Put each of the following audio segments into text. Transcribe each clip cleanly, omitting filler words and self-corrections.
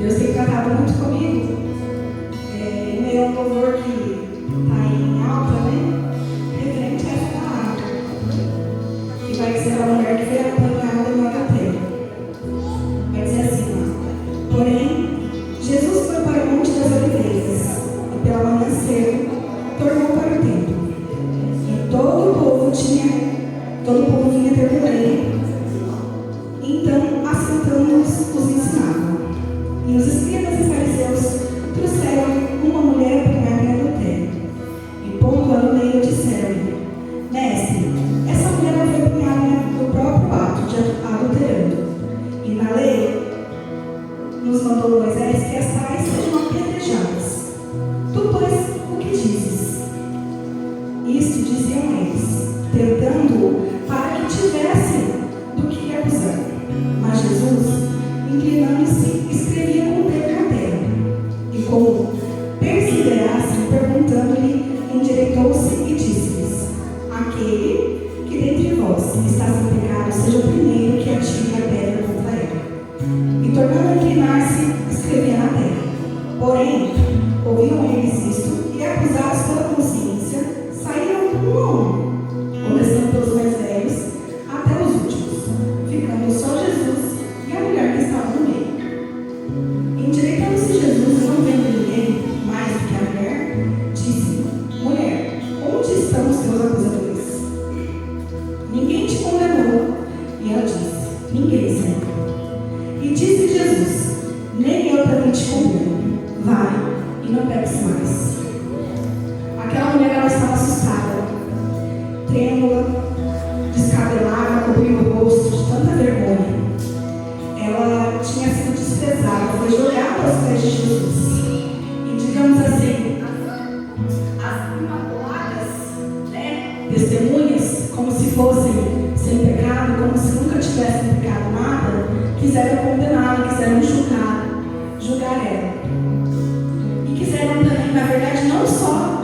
Deus tem tratado muito comigo. Em meio a um louvor que está em alta, né? Referente a essa palavra. Que vai dizer a mulher que foi apanhada no HT. Vai dizer assim, ó. Porém, Jesus foi para o Monte das Oliveiras e pela manhã cedo tornou para o templo. E todo o povo vinha ter com ele. Então, assentando-os, os ensinava. E os escribas e fariseus trouxeram uma mulher apanhada em adultério. E pondo-a no meio, disseram-lhe: Mestre, essa mulher foi apanhada no próprio ato de adulterando. E na lei nos mandou Moisés que as tais sejam apedrejadas. Tu, pois, o que dizes? Isto diziam eles, tentando-o para que tivesse do que lhe acusar. Mas Jesus, inclinando-se, escrevia com o dedo na terra. E como perseverassem, perguntando-lhe, endireitou-se e disse-lhes: Aquele que dentre vós está sem pecado, seja o primeiro que atire a pedra contra ela. E tornando a inclinar-se, escrevia na terra. Porém, ouviram eles isto, e acusados pela consciência, saíram um a um, começando pelos mais velhos até os últimos, ficando só Jesus e a mulher que estava no meio. Endireitando-se Jesus, não vendo ninguém mais do que a mulher, disse: Mulher, onde estão os teus acusadores? Ninguém te condenou? E ela disse: Ninguém, Senhor. E disse Jesus: Nem eu também te condeno. Vai e não peques mais. Aquela mulher, ela estava assustada, trêmula, descabelada, cobrindo o rosto de tanta vergonha. Ela tinha sido desprezada, foi jogada aos pés de Jesus. E, digamos assim, as imaculadas, né, testemunhas, como se fossem sem pecado, como se nunca tivessem pecado nada, quiseram condená-la, quiseram julgar ela. E quiseram também, na verdade, não só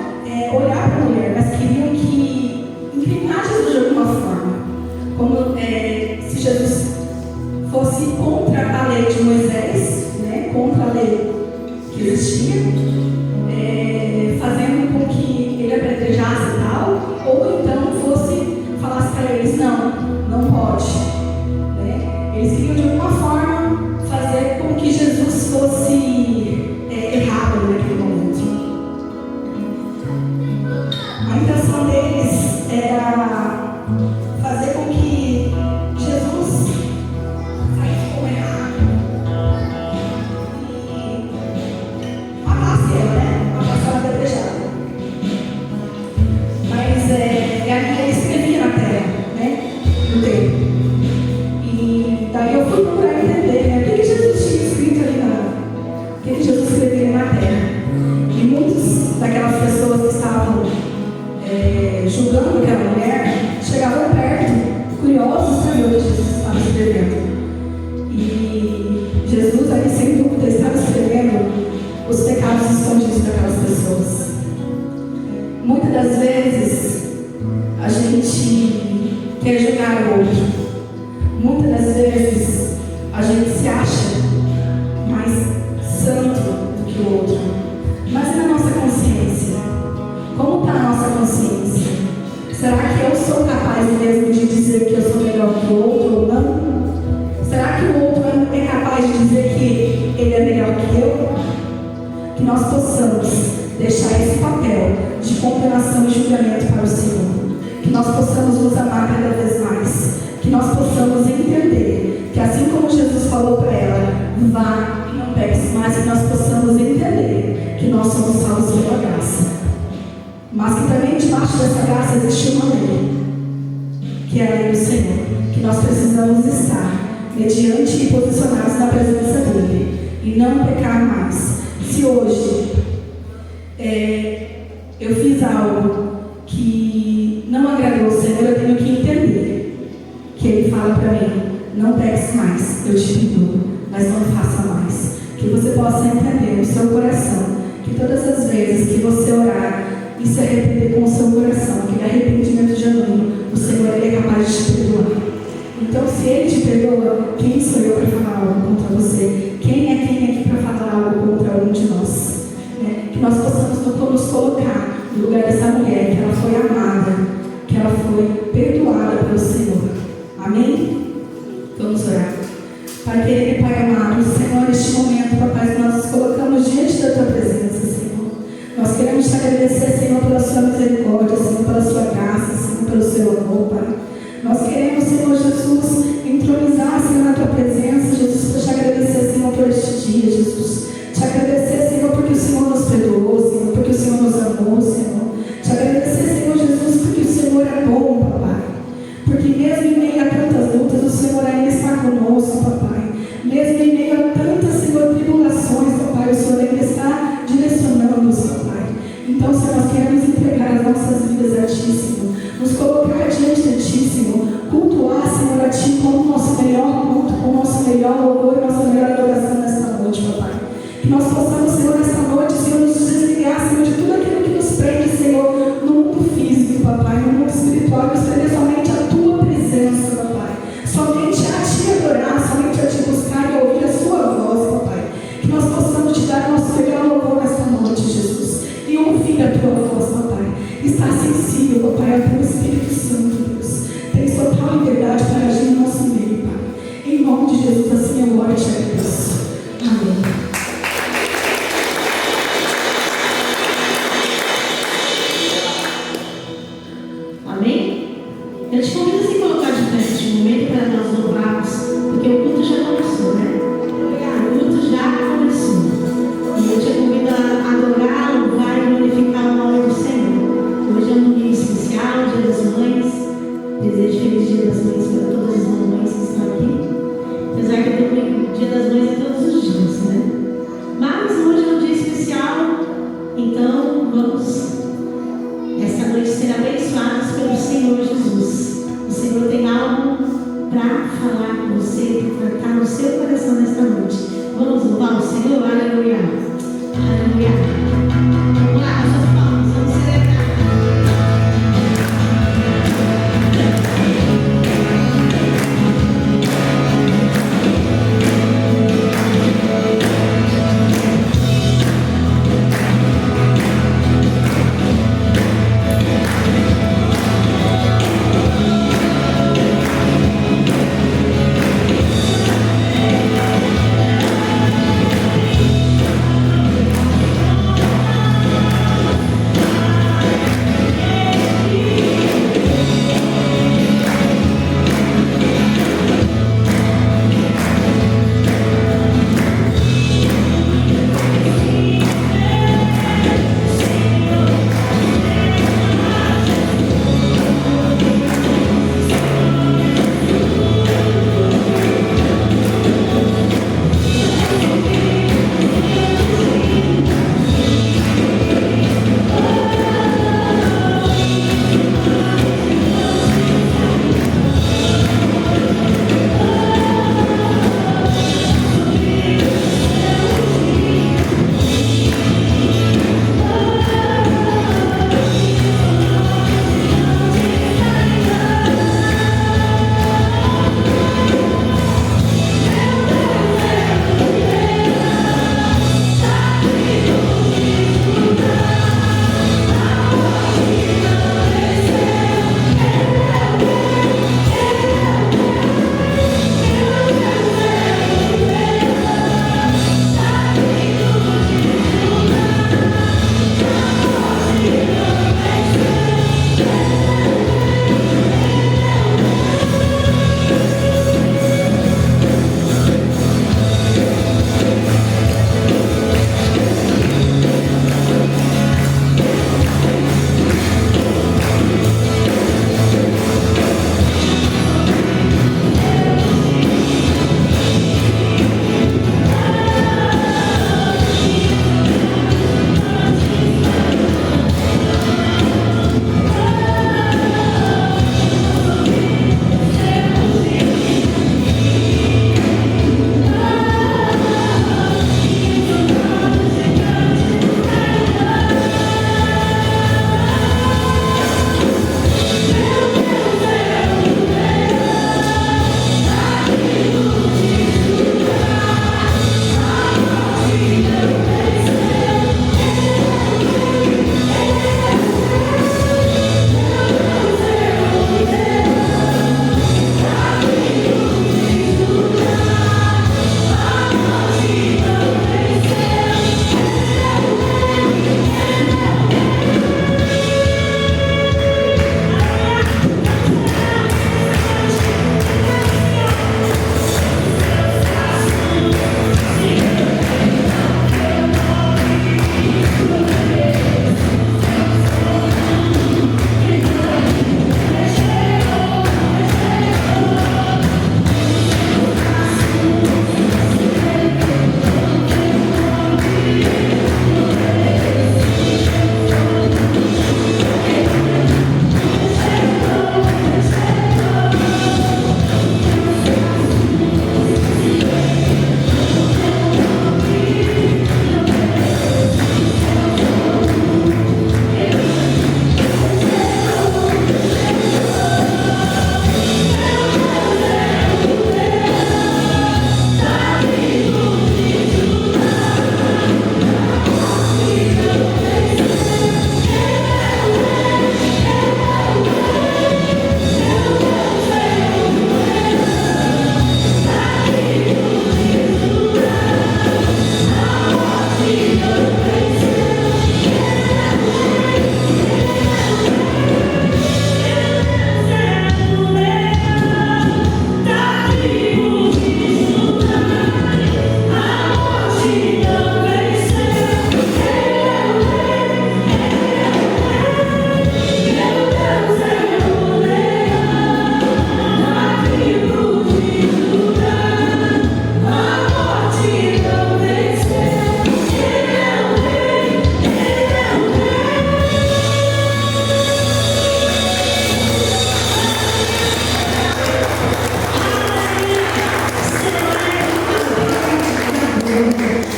olhar para a mulher, mas queriam que inclinar Jesus de alguma forma. Como se Jesus fosse contra a lei de Moisés, né, contra a lei que existia, fazendo com que ele apedrejasse e tal, ou então falasse para eles: não pode. Né? Eles queriam de alguma forma fazer com que Jesus fosse errado naquele momento. A intenção deles era fazer com que Jesus saísse como errado e matasse ela, né? Matasse ela apedrejada. Mas ele escrevia na terra, né? No tempo. E daí eu fui procurar entender, né? O que Jesus tinha escrito ali o que Jesus escrevia ali na terra. E muitas daquelas pessoas que estavam julgando aquela mulher chegavam perto, curiosos, saber o que Jesus estava escrevendo. E Jesus, ali sem dúvida, estava escrevendo os pecados escondidos daquelas pessoas. Muitas das vezes a gente quer julgar o outro. Muitas das vezes a gente se acha mais santo do que o outro. Mas e na nossa consciência? Como está a nossa consciência? Será que eu sou capaz mesmo de dizer que eu sou melhor que o outro ou não? Será que o outro é capaz de dizer que ele é melhor que eu? Que nós possamos deixar esse papel de condenação e julgamento para o Senhor. Que nós possamos nos amar cada vez mais. Que nós possamos entender que assim como Jesus falou para ela: vá e não peques mais, que nós possamos entender que nós somos salvos pela graça. Mas que também debaixo dessa graça existe uma lei, que é a lei do Senhor, que nós precisamos estar mediante e posicionados na presença dEle e não pecar mais. Se hoje eu fiz algo que não agradou o Senhor, eu tenho que entender que Ele fala para mim: não peques mais, eu te perdoo, mas não faça mais. Que você possa entender no seu coração que todas as vezes que você orar e se arrepender com o seu coração, aquele arrependimento genuíno, o Senhor Ele é capaz de te perdoar. Então, se Ele te perdoa, quem sou eu para falar algo contra você? Quem é quem aqui para falar Pai amado, Senhor, neste momento, papai, nós nos colocamos diante da tua presença, Senhor. Nós queremos te agradecer, Senhor, pela sua misericórdia, Senhor, pela sua graça, Senhor, pelo seu amor, Pai. Nós queremos, Senhor Jesus, entronizar, Senhor, na tua presença, Jesus, para te agradecer, Senhor, por este dia, Jesus. Te agradecer, Senhor, porque o Senhor nos perdoou, Senhor, porque o Senhor nos amou, Senhor. Te agradecer, Senhor Jesus, porque o Senhor é bom, papai. Porque mesmo em meio a tantas lutas, o Senhor ainda está conosco, papai. Mesmo em meio a tantas, Senhor, tribulações, papai, o Senhor ainda está direcionando-nos, papai. Então, Senhor, nós queremos entregar as nossas vidas a Ti, Senhor. Nos colocar diante de Ti, Senhor. Cultuar, Senhor, a Ti como o nosso melhor culto, como o nosso melhor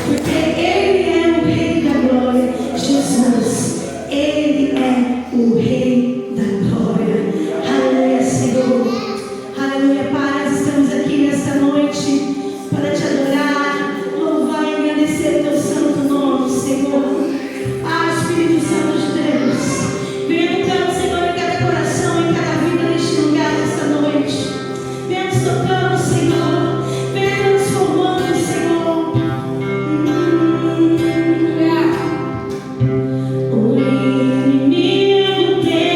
porque Ele é o Rei da Glória. Jesus, Ele é o Rei da Glória. Aleluia, Senhor. Aleluia, Pai, nós estamos aqui nesta noite para te adorar, louvar e agradecer o teu santo nome, Senhor. Ah, Espírito Santo de Deus, venha tocando, Senhor, em cada coração, em cada vida neste lugar, nesta noite. Venha nos tocando, Senhor. Venha transformando, Senhor. O inimigo tem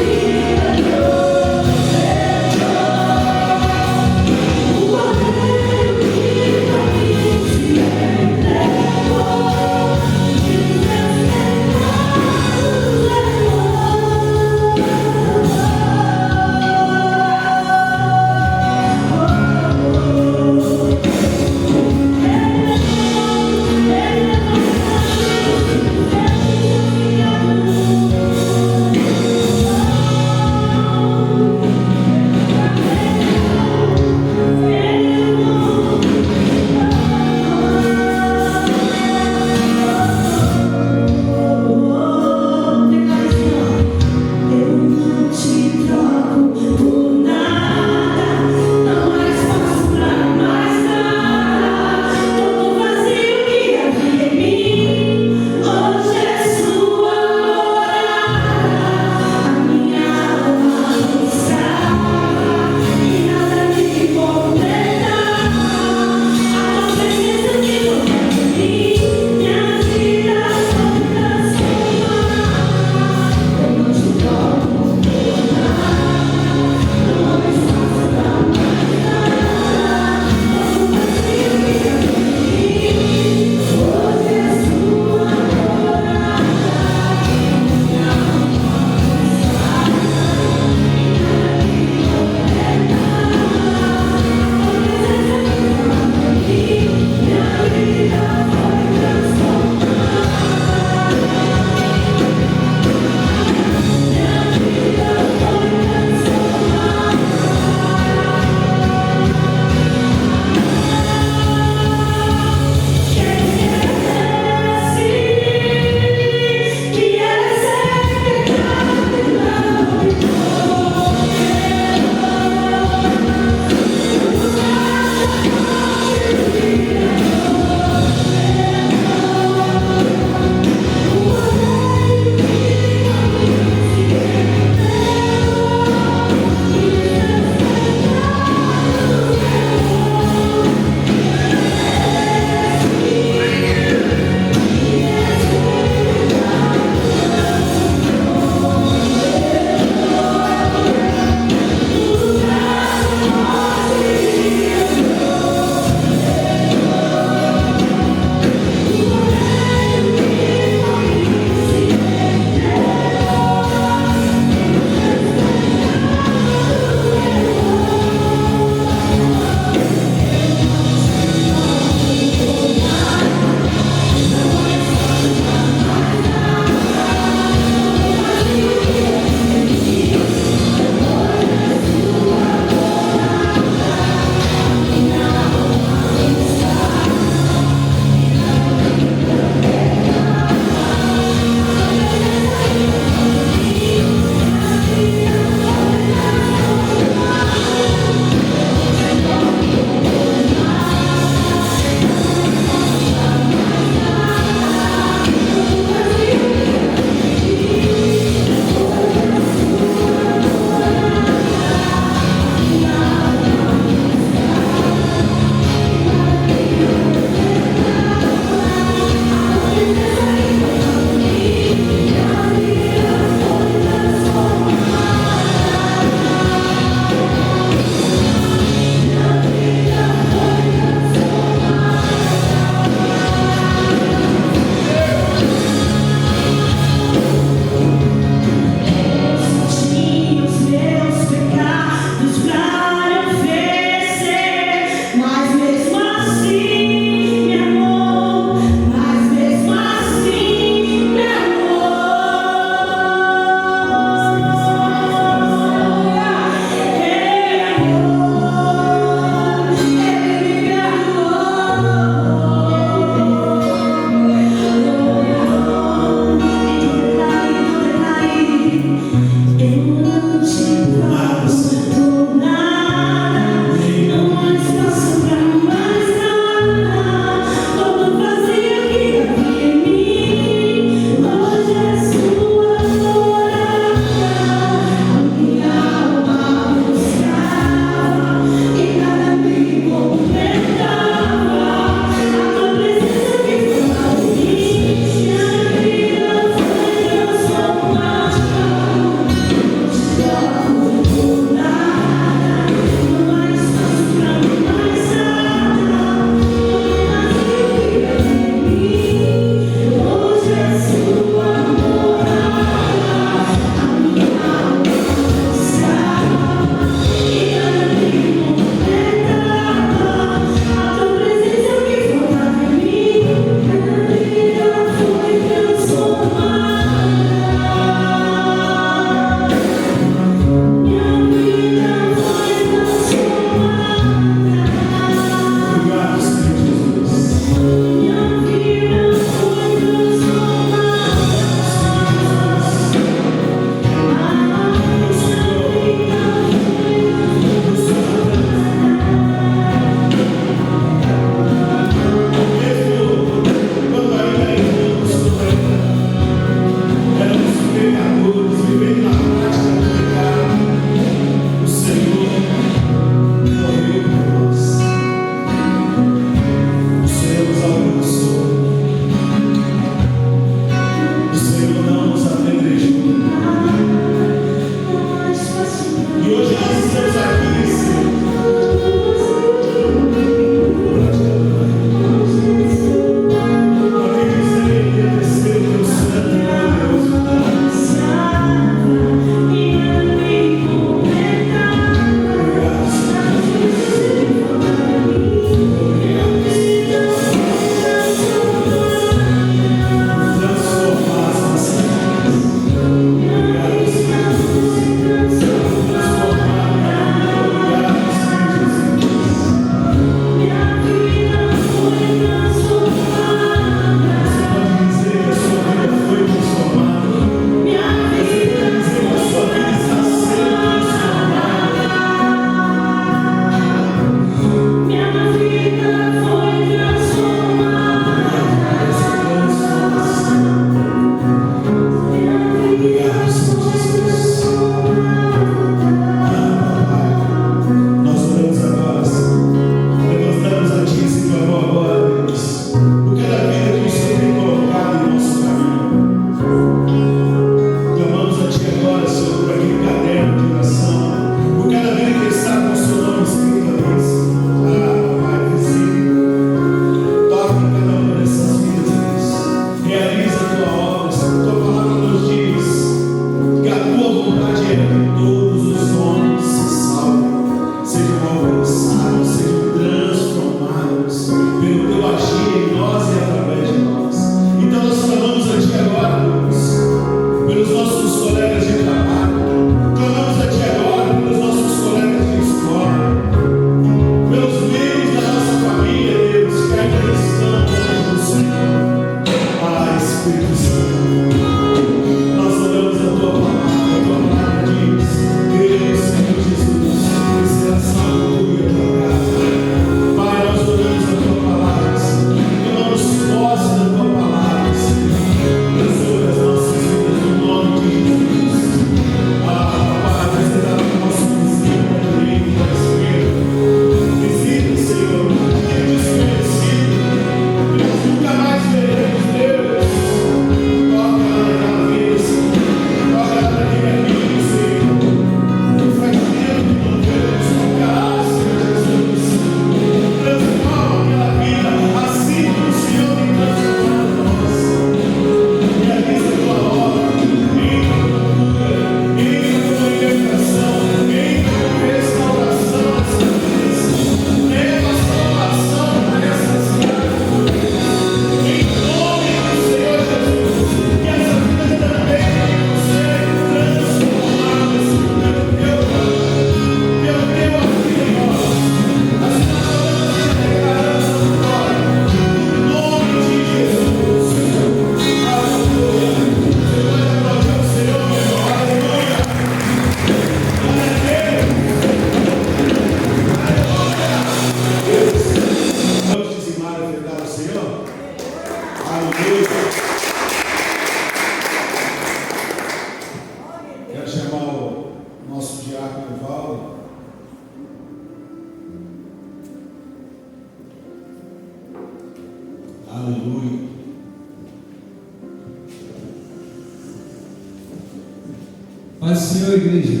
Paz do Senhor, igreja.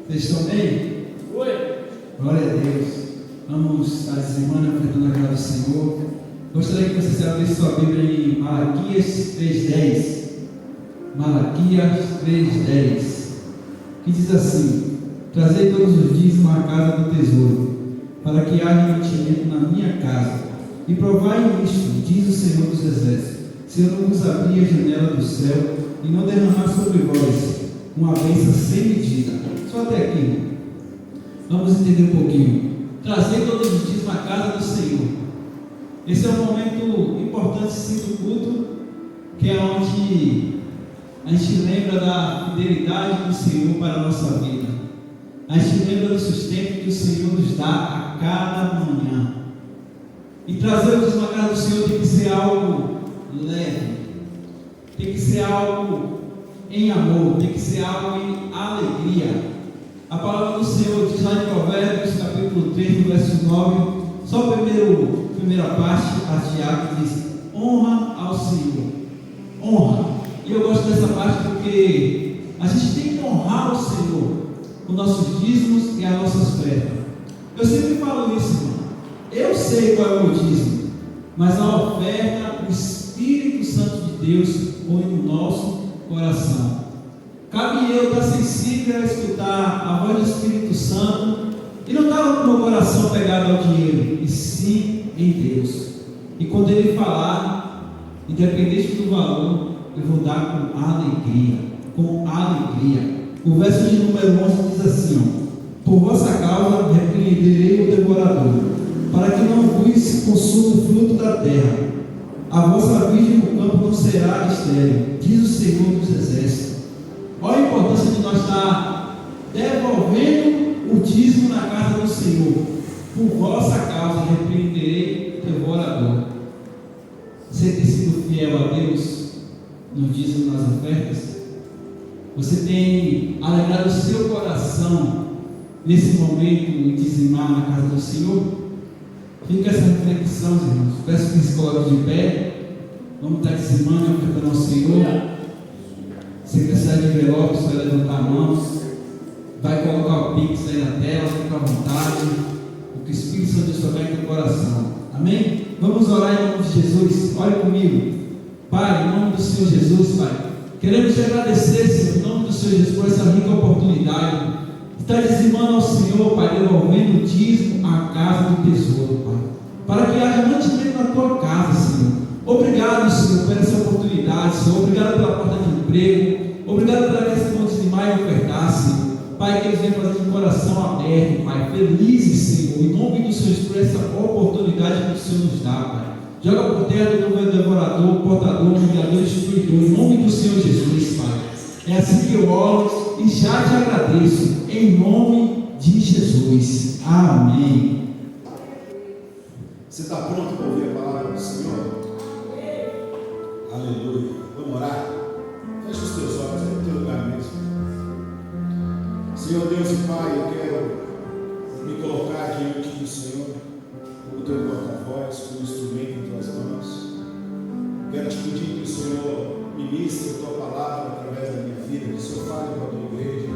Vocês estão bem? Glória a Deus. Vamos estar dizimando, ofertando a graça do Senhor. Gostaria que vocês abrissem sua Bíblia em Malaquias 3:10. Malaquias 3:10, que diz assim: trazei todos os dízimos à casa do tesouro, para que haja mantimento na minha casa. E provai isto, diz o Senhor dos Exércitos, se eu não vos abrir a janela do céu e não derramar sobre vós uma bênção sem medida. Só até aqui. Vamos entender um pouquinho. Trazer todos os dízimos à casa do Senhor. Esse é um momento importante, sim, do culto, que é onde a gente lembra da fidelidade do Senhor para a nossa vida. A gente lembra do sustento que o Senhor nos dá a cada manhã. E trazer o dízimo à casa do Senhor tem que ser algo leve, tem que ser algo em amor, tem que ser algo em alegria. A palavra do Senhor diz lá em Provérbios, capítulo 3, verso 9, só a primeira parte, a Tiago diz: honra ao Senhor, honra. E eu gosto dessa parte porque a gente tem que honrar o Senhor com nossos dízimos e as nossas ofertas. Eu sempre falo isso, irmão. Eu sei qual é o meu dízimo, mas a oferta, o Espírito Santo de Deus põe no nosso coração. Cabe eu estar sensível a escutar a voz do Espírito Santo e não estar com o meu coração pegado ao dinheiro, e sim em Deus. E quando Ele falar, independente do valor, eu vou dar com alegria, com alegria. O verso de número 11 diz assim: ó, por vossa causa repreenderei o devorador, para que não vos consuma o fruto da terra. A vossa virgem no campo não será estéril, diz o Senhor dos Exércitos. Olha a importância de nós estar devolvendo o dízimo na casa do Senhor. Por vossa causa repreenderei o devorador. Você tem sido fiel a Deus no dízimo, nas ofertas? Você tem alegrado o seu coração nesse momento em dizimar na casa do Senhor? Fica essa reflexão, irmãos. Peço que se coloque de pé. Vamos estar dizimando e ofertando ao Senhor. Se precisar de envelope, você vai levantar a mão. Vai colocar o Pix aí na tela, fica à vontade. O que o Espírito Santo estiver no teu coração. Amém? Vamos orar em nome de Jesus. Olhe comigo. Pai, em nome do Senhor Jesus, Pai, queremos te agradecer, Senhor, em nome do Senhor Jesus, por essa rica oportunidade de estar dizimando ao Senhor, Pai, devolvendo o dízimo à casa do tesouro, Pai, para que haja mantimento na tua casa, Senhor. Obrigado, Senhor, por essa oportunidade, Senhor. Obrigado pela porta de emprego. Obrigado pela questão de dizimar e ofertar, Senhor. Pai, que eles venham fazer de coração aberto, Pai, felizes, Senhor, em nome do Senhor, por essa oportunidade que o Senhor nos dá, Pai. Joga por terra do novo devorador, portador, humilhador, destruidor, em nome do Senhor Jesus, Pai. É assim que eu oro e já te agradeço, em nome de Jesus. Amém. Você está pronto para ouvir a palavra do Senhor? Aleluia. Vamos orar? Feche os teus olhos aí no teu lugar mesmo. Senhor Deus e Pai, eu quero me colocar diante do Senhor como teu porta-voz, como instrumento em tuas mãos. Quero te pedir que o Senhor ministre a tua palavra através da minha vida, que o Senhor fale com a tua igreja,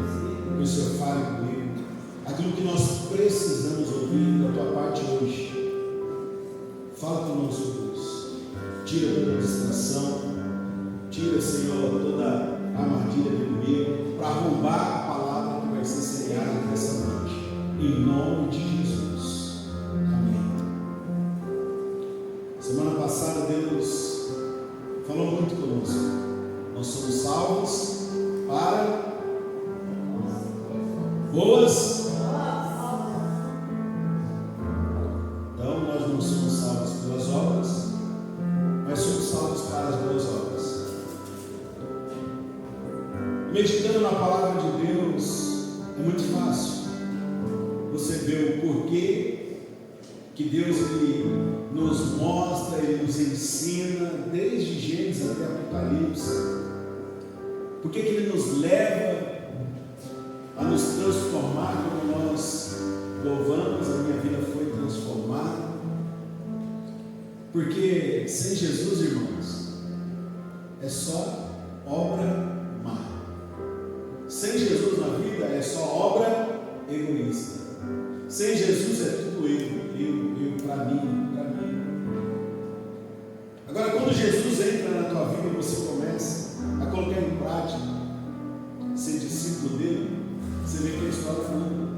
que o Senhor fale comigo, aquilo que nós precisamos ouvir da tua parte hoje. Fala conosco, Deus. Tira toda a distração, tira, Senhor, toda a armadilha do inimigo, para roubar a palavra que vai ser semeada nessa noite, em nome de Jesus. Amém. Semana passada Deus falou muito conosco. Nós somos salvos para boas. Então nós não somos salvos pelas obras, mas somos salvos para as boas obras. Meditando na palavra de Deus é muito fácil você ver o porquê que Deus ele nos mostra, Ele nos ensina desde Gênesis até Apocalipse. Por que Ele nos leva a nos transformar como nós louvamos, a minha vida foi transformada. Porque sem Jesus, irmãos, é só obra má. quando Jesus entra na tua vida e você começa a colocar em prática, ser discípulo dele, você vê que a história muda.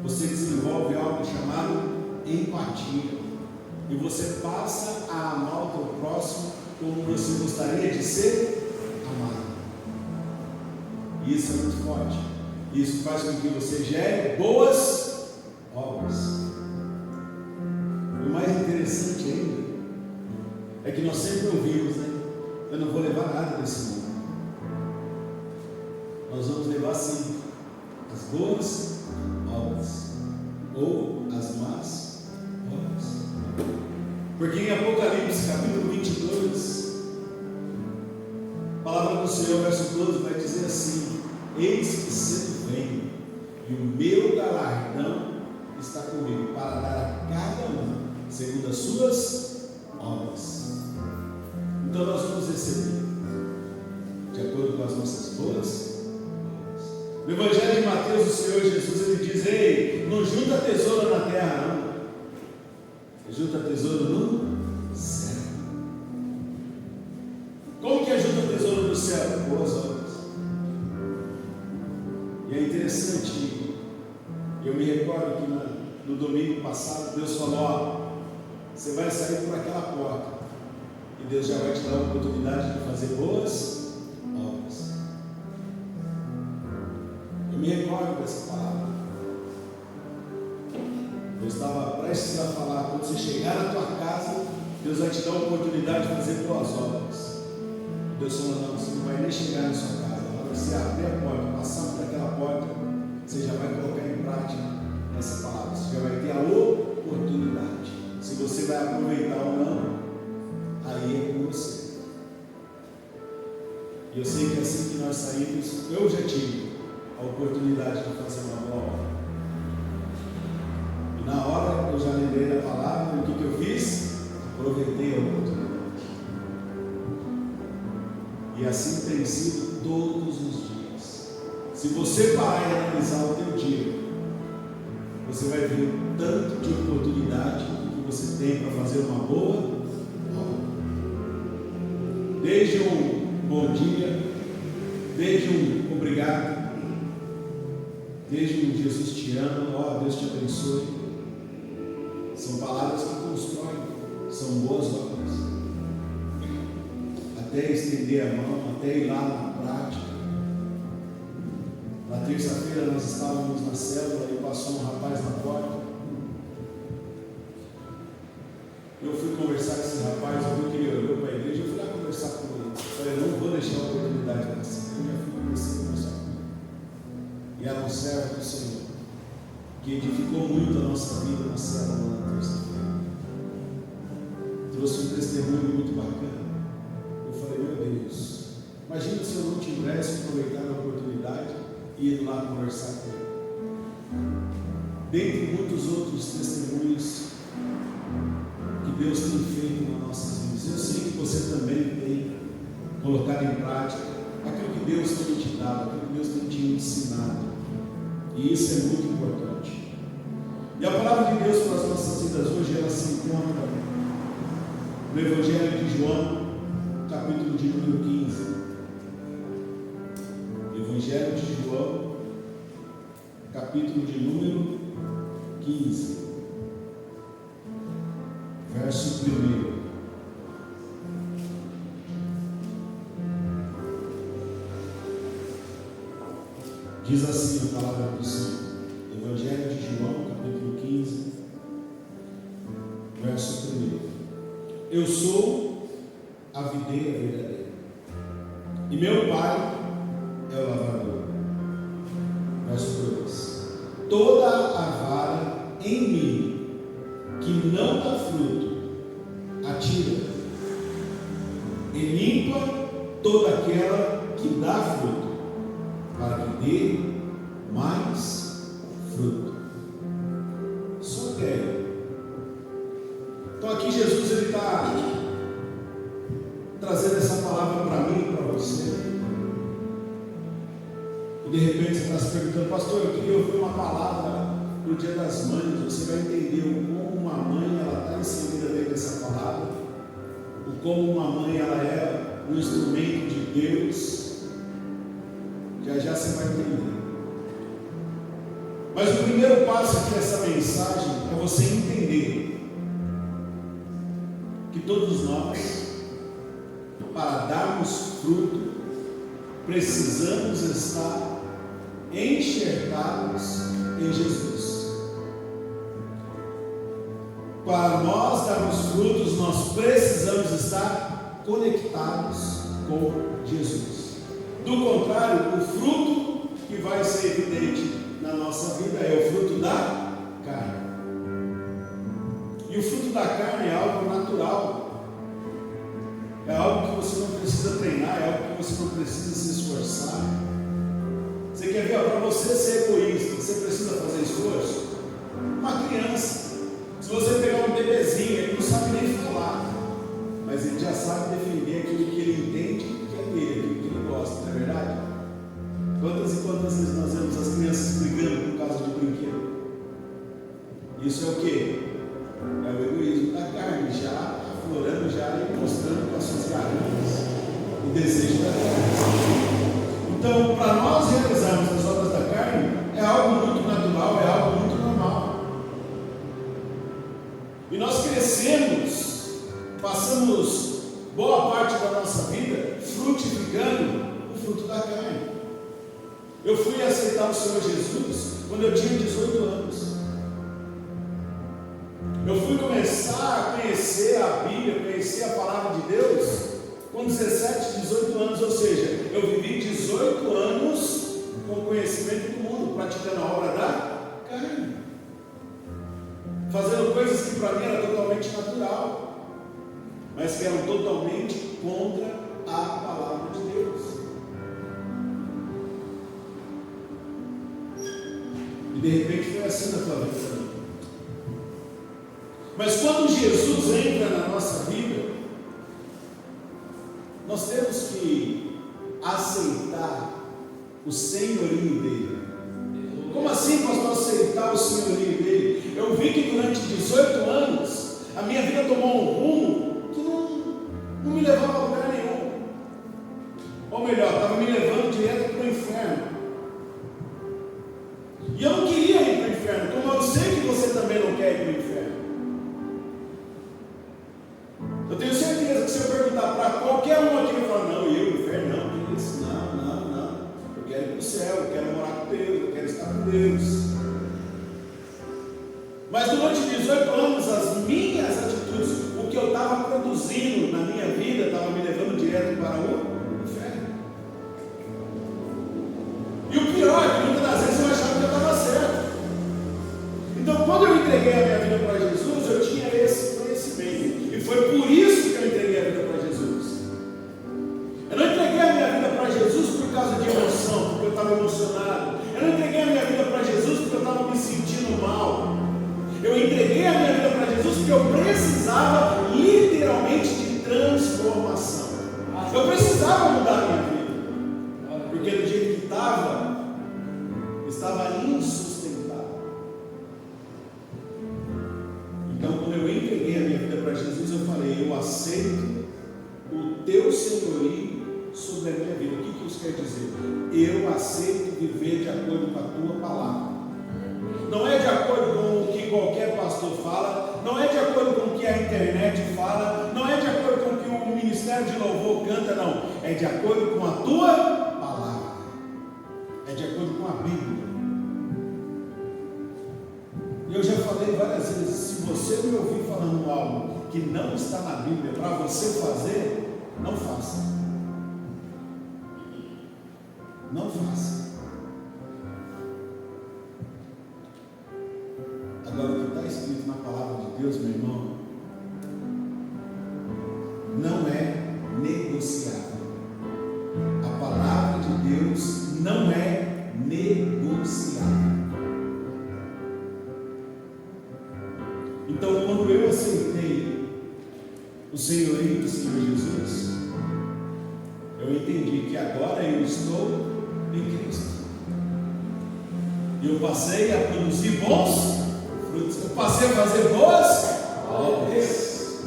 Você desenvolve algo chamado empatia. E você passa a amar o teu próximo como você gostaria de ser amado. E isso é muito forte. Isso faz com que você gere boas obras. O mais interessante ainda é que nós sempre ouvimos, né? Eu não vou levar nada desse mundo. Nós vamos levar sim as boas obras ou as más obras. Porque em Apocalipse capítulo 22, a palavra do Senhor, verso 12, vai dizer assim: eis que cedo venho, e o meu galardão está comigo, para dar a cada um segundo as suas obras. Então nós vamos receber de acordo com as nossas boas obras. No Evangelho de Mateus, o Senhor Jesus, ele diz: ei, não junta tesouro na terra, não. Junta tesouro no céu. Como que é junta tesouro no céu? Boas obras. E é interessante, eu me recordo que no domingo passado Deus falou: ó, você vai sair por aquela porta e Deus já vai te dar a oportunidade de fazer boas obras. Eu me recordo dessa palavra. Eu estava prestes a falar: quando você chegar na tua casa, Deus vai te dar a oportunidade de fazer boas obras. Deus falou: não, você não vai nem chegar na sua casa. Na hora que você abrir a porta, passar por aquela porta, você já vai colocar em prática essa palavra. Você já vai ter a oportunidade. Se você vai aproveitar ou não, aí é com você. E eu sei que assim que nós saímos, eu já tive a oportunidade de fazer uma boa obra. E na hora eu já lembrei da palavra, e o que eu fiz? Aproveitei a oportunidade. E assim tem sido todos os dias. Se você parar e analisar o teu dia, você vai ver o tanto de oportunidade que você tem para fazer uma boa obra. Desde um bom dia, desde um obrigado, desde um Jesus te ama, ó, Deus te abençoe. São palavras que constroem, são boas obras. Até estender a mão, até ir lá na prática. Na terça-feira nós estávamos na célula e passou um rapaz na porta. Eu fui conversar com esse rapaz, eu vi que ele olhou para a igreja, eu fui lá conversar com ele. Eu falei: não vou deixar a oportunidade passar. Eu já fui conversar com ele. E era um servo do Senhor, que edificou muito a nossa vida na célula na terça-feira. Trouxe um testemunho muito bacana. Eu falei: meu Deus, imagina se eu não tivesse aproveitado a oportunidade e ido lá conversar com ele. Dentre muitos outros testemunhos que Deus tem feito nas nossas vidas, eu sei que você também tem colocado em prática aquilo que Deus tem te dado, aquilo que Deus tem te ensinado. E isso é muito importante. E a palavra de Deus para as nossas vidas hoje, ela se encontra no Evangelho de João, capítulo de número 15. Evangelho de João, capítulo de número 15, verso 1. Diz assim a palavra do Senhor. Evangelho de João, capítulo 15, verso 1. Eu sou a videira verdadeira, e meu Pai é o lavrador. Verso 2. Toda a vara em mim que não dá fruto, atira, e limpa toda aquela que dá fruto, para que dê mais fruto. Só quero. Então aqui Jesus ele está trazendo essa palavra para mim e para você. E de repente você está se perguntando: pastor, eu queria ouvir uma palavra no Dia das Mães. Você vai entender como uma mãe ela está inserida dentro dessa palavra. o como uma mãe ela é um instrumento de Deus, já você vai entender. Mas o primeiro passo aqui dessa mensagem é você entender que todos nós, para darmos fruto, precisamos estar enxertados em Jesus. Para nós darmos frutos, nós precisamos estar conectados com Jesus. Do contrário, o fruto que vai ser evidente na nossa vida é o fruto da carne. E o fruto da carne é algo natural. É algo que você não precisa treinar, é algo que você não precisa se esforçar. Você quer ver, para você ser egoísta, você precisa fazer esforço? Uma criança. Se você pegar um bebezinho, ele não sabe nem falar, mas ele já sabe defender aquilo que ele entende que é dele, aquilo que ele gosta, não é verdade? Quantas e quantas vezes nós vemos as crianças brigando por causa de brinquedo? Isso é o quê? É o egoísmo da carne, já aflorando, já e mostrando com as suas garantias o desejo da carne. Então, para nós realizarmos as obras da carne, é algo muito natural, é algo muito normal. E nós crescemos, passamos boa parte da nossa vida frutificando o fruto da carne. Eu fui aceitar o Senhor Jesus quando eu tinha 18 anos. Eu fui começar a conhecer a Bíblia, conhecer a palavra de Deus com 17, 18 anos, ou seja, eu vivi 18 anos com o conhecimento do mundo, praticando a obra da carne, fazendo coisas que para mim era totalmente natural, mas que eram totalmente contra a palavra de Deus. E de repente foi assim na tua vida. Mas quando Jesus entra na nossa vida, nós temos que aceitar o senhorio dele. Como assim, pastor, aceitar o senhorio dele? Eu vi que durante 18 anos a minha vida tomou um rumo que não me levava a lugar nenhum. Ou melhor, estava me levando direto para o inferno. E eu não queria ir para o inferno, como eu sei que você também não quer ir para o inferno. Eu tenho certeza que se eu perguntar para qualquer um aqui, vai falar, não, eu, inferno, não, que isso, não, eu quero ir para o céu, eu quero morar com Deus, eu quero estar com Deus. Mas durante 18 anos, as minhas atitudes, o que eu estava produzindo na minha vida, estava me levando direto para o inferno. E o pior é que muitas das vezes eu achava que eu estava certo. Então, quando eu entreguei a minha vida para Jesus, eu tinha esse conhecimento. E foi por isso que eu entreguei a vida para Jesus. Eu não entreguei a minha vida para Jesus por causa de emoção, porque eu estava emocionado. Eu não entreguei a minha vida para Jesus porque eu estava me sentindo mal. Eu entreguei a minha vida para Jesus porque eu precisava literalmente de transformação. Eu precisava mudar a minha vida. Porque do jeito que estava insustentável. Então, quando eu entreguei a minha vida para Jesus, eu falei, eu aceito o teu senhorio sobre a minha vida. O que isso quer dizer? Eu aceito viver de acordo com a tua palavra. Não é de acordo com o que qualquer pastor fala, não é de acordo com o que a internet fala, não é de acordo com o que o ministério de louvor canta, não. É de acordo com a tua palavra. É de acordo com a Bíblia. Eu já falei várias vezes, se você me ouvir falando algo que não está na Bíblia para você fazer, não faça. Não faça. Agora, o que está escrito na palavra de Deus, meu irmão, não é negociável. A palavra de Deus não é negociável. Então, quando eu aceitei o senhorio do Senhor Jesus, eu entendi que agora eu estou em Cristo. E eu passei a produzir bons frutos. Eu passei a fazer boas obras.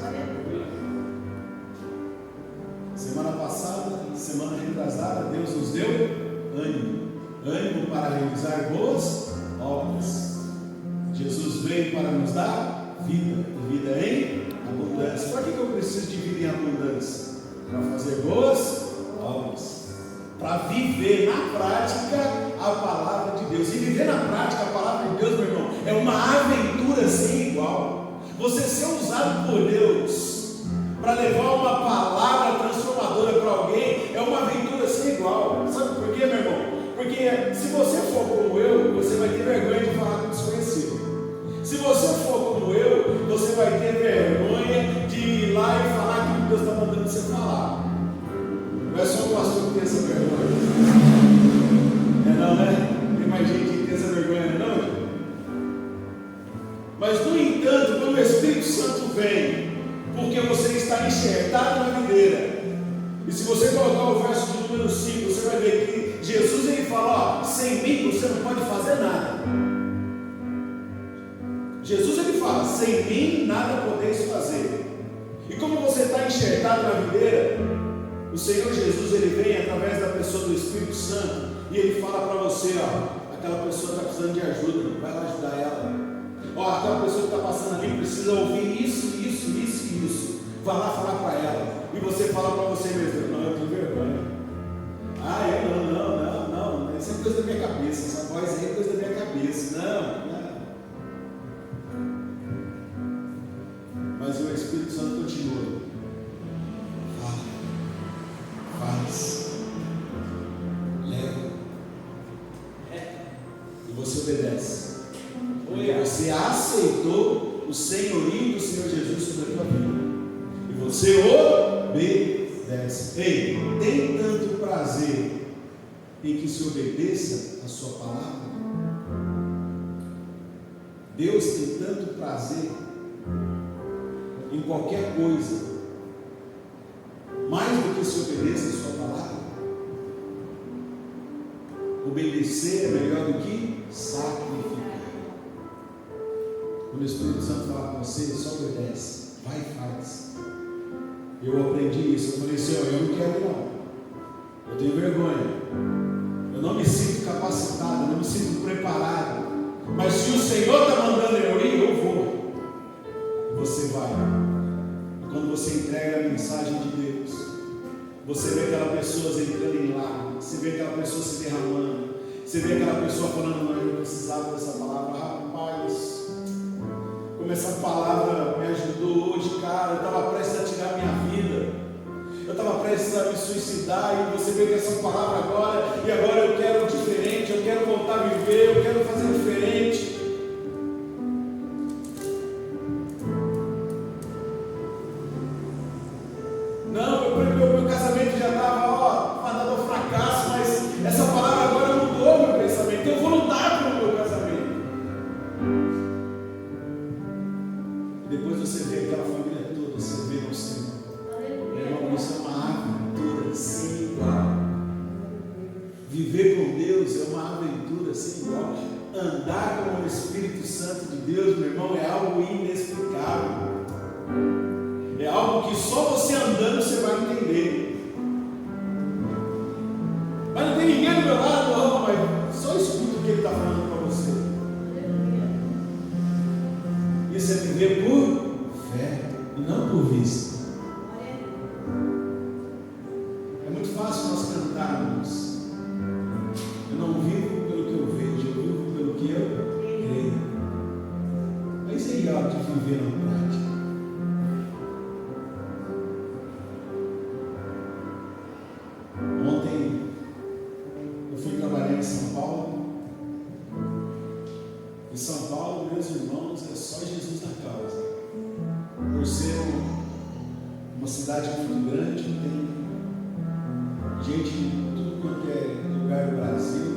passada, semana retrasada, Deus nos deu ânimo para realizar boas obras. Jesus veio para nos dar vida, e vida em abundância. Por que eu preciso de vida em abundância? Para fazer boas obras, para viver na prática a palavra de Deus. E viver na prática a palavra de Deus, meu irmão, é uma aventura sem igual. Você ser usado por Deus para levar uma palavra transformadora para alguém é uma aventura sem igual. Sabe por quê, meu irmão? Porque se você for como eu, você vai ter vergonha de falar com desconhecido. Se você for como eu, você vai ter vergonha de ir lá e falar aquilo que Deus está mandando você falar. Não é só o pastor que tem essa vergonha. Não, né? Tem mais gente que tem essa vergonha, não? Mas, no entanto, quando o Espírito Santo vem, porque você está enxertado na videira, e se você colocar o verso de número 5, você vai ver que Jesus ele fala: ó, sem mim você não pode fazer nada. Jesus ele fala: sem mim nada podeis fazer. E como você está enxertado na videira, o Senhor Jesus ele vem através da pessoa do Espírito Santo e ele fala para você: ó, aquela pessoa está precisando de ajuda, vai lá ajudar ela. Ó, aquela pessoa que está passando ali precisa ouvir isso. Vai lá falar para ela. E você fala para você mesmo: não, eu tenho vergonha. Ah, eu não. Isso é coisa da minha cabeça. Essa voz aí é coisa da minha cabeça. Não. Mas o Espírito Santo continua: faz, leva, e você obedece. Você aceitou o senhorio do Senhor Jesus sobre a tua vida, e você obedece. Ei, tem tanto prazer em que se obedeça a sua palavra? Deus tem tanto prazer em qualquer coisa, mais do que se obedeça a sua palavra. Obedecer é melhor do que sacrificar. Quando o Espírito Santo fala com você, só obedece, vai e faz. Eu aprendi isso. Eu falei: Senhor, eu não quero não, eu tenho vergonha, eu não me sinto capacitado, eu não me sinto preparado, mas se o Senhor está mandando eu ir, eu vou. Você vai. Quando você entrega a mensagem de Deus, você vê aquela pessoa entrando em lágrimas, você vê aquela pessoa se derramando, você vê aquela pessoa falando: não, eu precisava dessa palavra. Rapaz, como essa palavra me ajudou hoje, cara. Eu estava prestes a tirar minha vida, eu estava prestes a me suicidar, e você vê que essa palavra agora, e agora eu quero diferente, eu quero voltar a viver, eu quero fazer diferente. Não, meu casamento já estava fadado ao fracasso, mas essa palavra agora mudou meu pensamento. Eu vou lutar pelo meu casamento. E depois você vê aquela família toda servindo ao Senhor. Meu irmão, isso é uma aventura sem igual. Viver com Deus é uma aventura sem igual. Andar com o Espírito Santo de Deus, meu irmão, é algo inexplicável. É algo que só você andando você vai entender. Mas não tem ninguém do meu lado, não, mas só escuta o que ele está falando para você. Isso é viver por fé e não por vista. É muito fácil nós cantarmos: eu não vivo pelo que eu vejo, eu vivo pelo que eu creio. Mas é legal de viver na prática. Ontem eu fui trabalhar em São Paulo. Em São Paulo, meus irmãos, é só Jesus na causa. Por ser uma cidade muito grande, tem gente em tudo quanto é lugar do Brasil,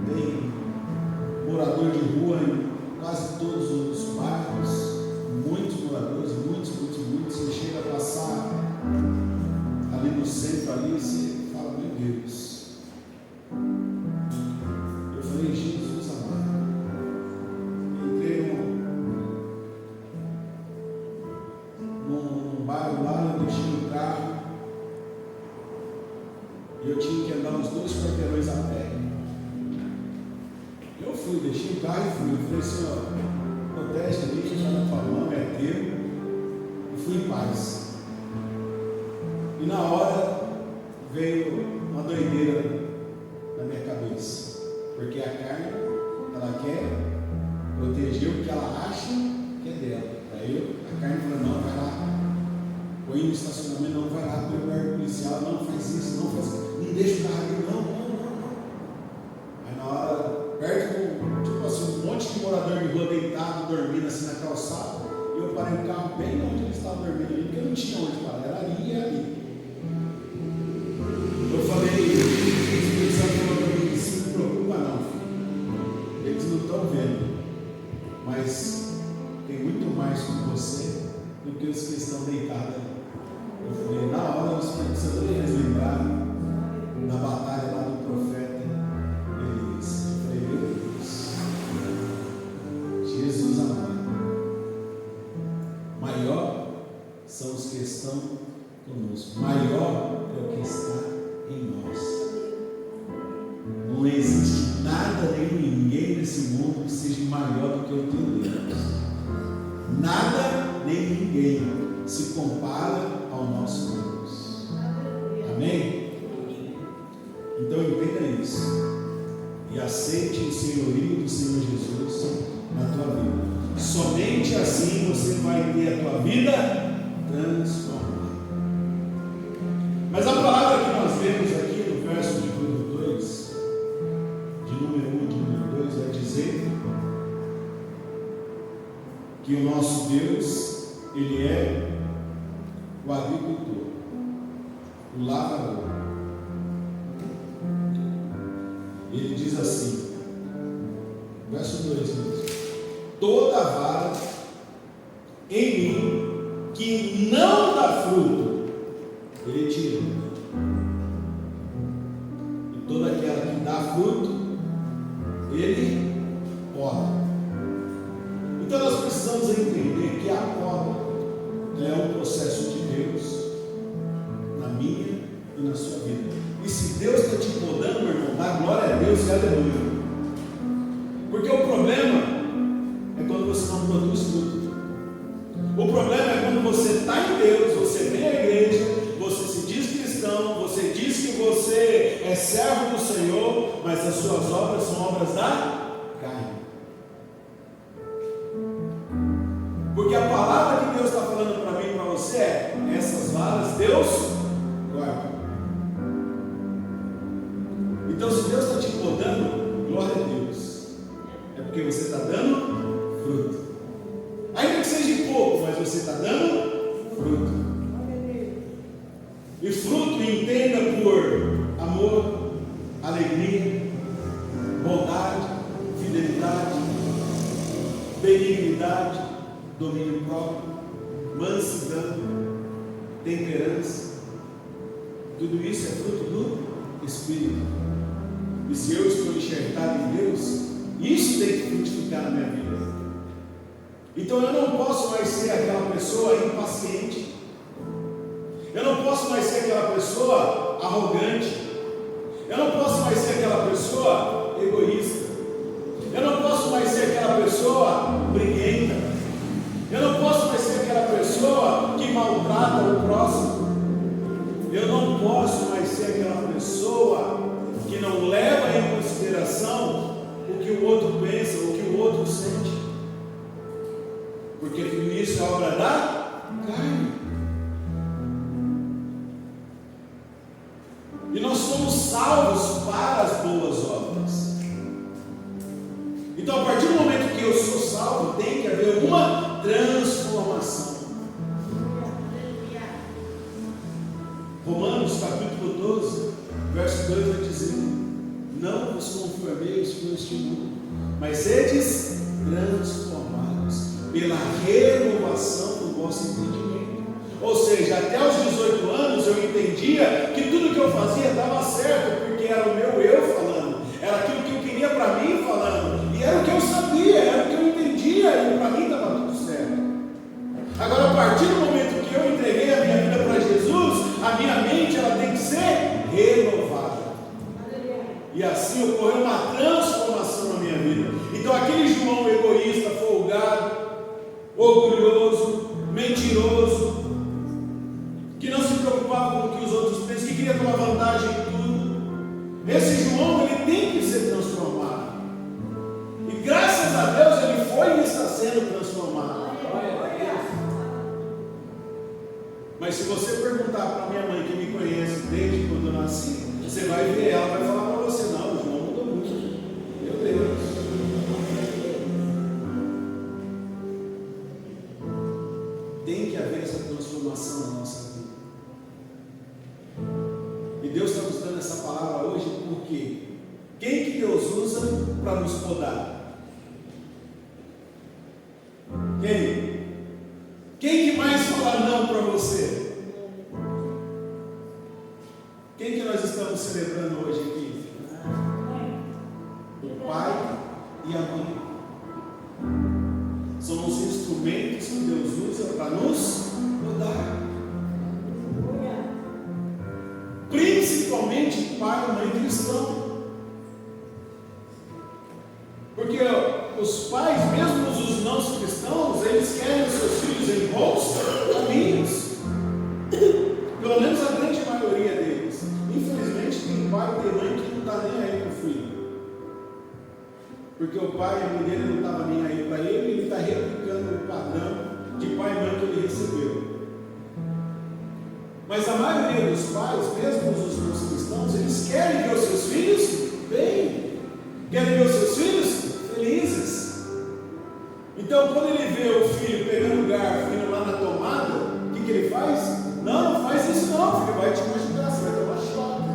tem morador de rua em quase todos os bairros, muitos moradores, muitos. Você chega a passar ali no centro, ali, você fala: meu Deus. Eu falei: Jesus amado. Entrei num bairro lá, eu deixei o carro, e eu tinha que andar uns 2 quarteirões a pé. Eu fui, deixei o carro e fui. Eu falei assim, ó, protege ali, que está na tua mão, é teu. E fui em paz. E na hora veio uma doideira na minha cabeça. Porque a carne, ela quer proteger o que ela acha que é dela. Aí a carne falou, não, vai lá. Põe no estacionamento, não, vai lá, põe o guarda policial, não faz isso, não faz isso. Não deixa o carro ali, não. Aí na hora, perto do, tipo assim, um monte de morador de rua deitado, dormindo assim na calçada, e eu parei o carro bem onde eles estavam dormindo ali, porque não tinha onde parar, era ali e ali. Eu falei, o Espírito Santo falou para mim, não se preocupa não, filho. Eles não estão vendo, mas tem muito mais com você do que os que estão deitados ali. Eu falei, na hora o Espírito Santo me fez lembrar da batalha lá do profeta Elias. Eu falei, meu Deus, Jesus amado, maior são os que estão conosco, maior é o que está em nós. Não existe nada nem ninguém nesse mundo que seja maior do que o teu Deus. Nada nem ninguém se compara ao nosso Deus. Amém? Então entenda isso e aceite o senhorio do Senhor Jesus na tua vida. Somente assim você vai ter a tua vida transformada. Mas a palavra que nós vemos aqui no verso de número 2, de número 1 e de número 2, vai dizer que o nosso Deus, Ele é o agricultor, o lavrador. Ele diz assim, verso 2 diz, toda vara em mim que não dá fruto, Ele tira. E toda aquela que dá fruto, Ele poda. Então nós precisamos entender que a poda é um processo de Deus na minha e na sua vida. E se Deus está te podando, meu irmão, dá glória a Deus e aleluia. Porque o problema é quando você não produz fruto. O problema é quando você está em Deus, você vem à igreja, você se diz cristão, você diz que você é servo do Senhor, mas as suas obras são obras da carne. Porque a palavra que Deus está falando para mim e para você é: essas varas Deus guarda. Então, se Deus está te podando, glória a Deus, é porque você está dando fruto, ainda que seja pouco, mas você está dando fruto. E fruto entenda por amor, alegria, bondade, fidelidade, benignidade, domínio próprio, mansidão, temperança. Tudo isso é fruto do Espírito. E se eu estou enxertado em Deus, isso tem que frutificar na minha vida. Então eu não posso mais ser aquela pessoa impaciente. Eu não posso mais ser aquela pessoa arrogante. Eu não posso mais ser aquela pessoa egoísta. Eu não posso mais ser aquela pessoa briguenta. Eu não posso mais ser aquela pessoa que maltrata o próximo. Eu não posso mais ser aquela pessoa que não leva em consideração o que o outro pensa, o que o outro sente. Porque tudo isso é obra da carne. E nós somos salvos para as boas obras. Então, a partir do momento que eu sou salvo, tem que haver uma transformação. Romanos capítulo 12, verso 2 vai dizer: não vos conformeis com este mundo, mas sedes transformados pela renovação do vosso entendimento. Ou seja, até os 18 anos eu entendia que tudo que eu fazia estava certo, porque era o meu eu falando, era aquilo que eu queria para mim falando, e era o que eu sabia, era o que eu entendia, e para mim estava tudo certo. Agora, a partir do momento que eu entreguei a minha vida para Jesus, a minha mente ela tem que ser renovada. E assim ocorreu uma transformação na minha vida. Então aquele João egoísta, folgado, orgulhoso, mentiroso, que não se preocupava com o que os outros pensam, que queria tomar vantagem em tudo, esse João, ele tem que ser transformado. E graças a Deus ele foi e está sendo transformado. Mas se você perguntar para minha mãe, que me conhece desde quando eu nasci, você vai ver, ela vai falar para você: não, o João mudou muito. Meu Deus. Tem que haver essa transformação na nossa vida. E Deus está nos dando essa palavra hoje porque quem que Deus usa para nos podar? Quem? Quem que mais fala não para você? Quem que nós estamos celebrando hoje aqui? O pai e a mãe. São os instrumentos que Deus usa para nos podar. Principalmente pai e mãe cristão. Porque os pais, mesmo os não cristãos, eles querem os seus filhos em bons caminhos. Pelo menos a grande maioria deles. Infelizmente tem pai e tem mãe que não está nem aí para o filho. Porque o pai e a mãe dele não estavam nem aí para ele, e ele está replicando o padrão de pai e mãe que ele recebeu. Mas a maioria dos pais, mesmo os não cristãos, eles querem ver os seus filhos bem. Querem ver os seus filhos felizes. Então, quando ele vê o filho pegando o garfo, indo lá na tomada, o que ele faz? Não faz isso não, filho, vai te machucar, você vai tomar choque.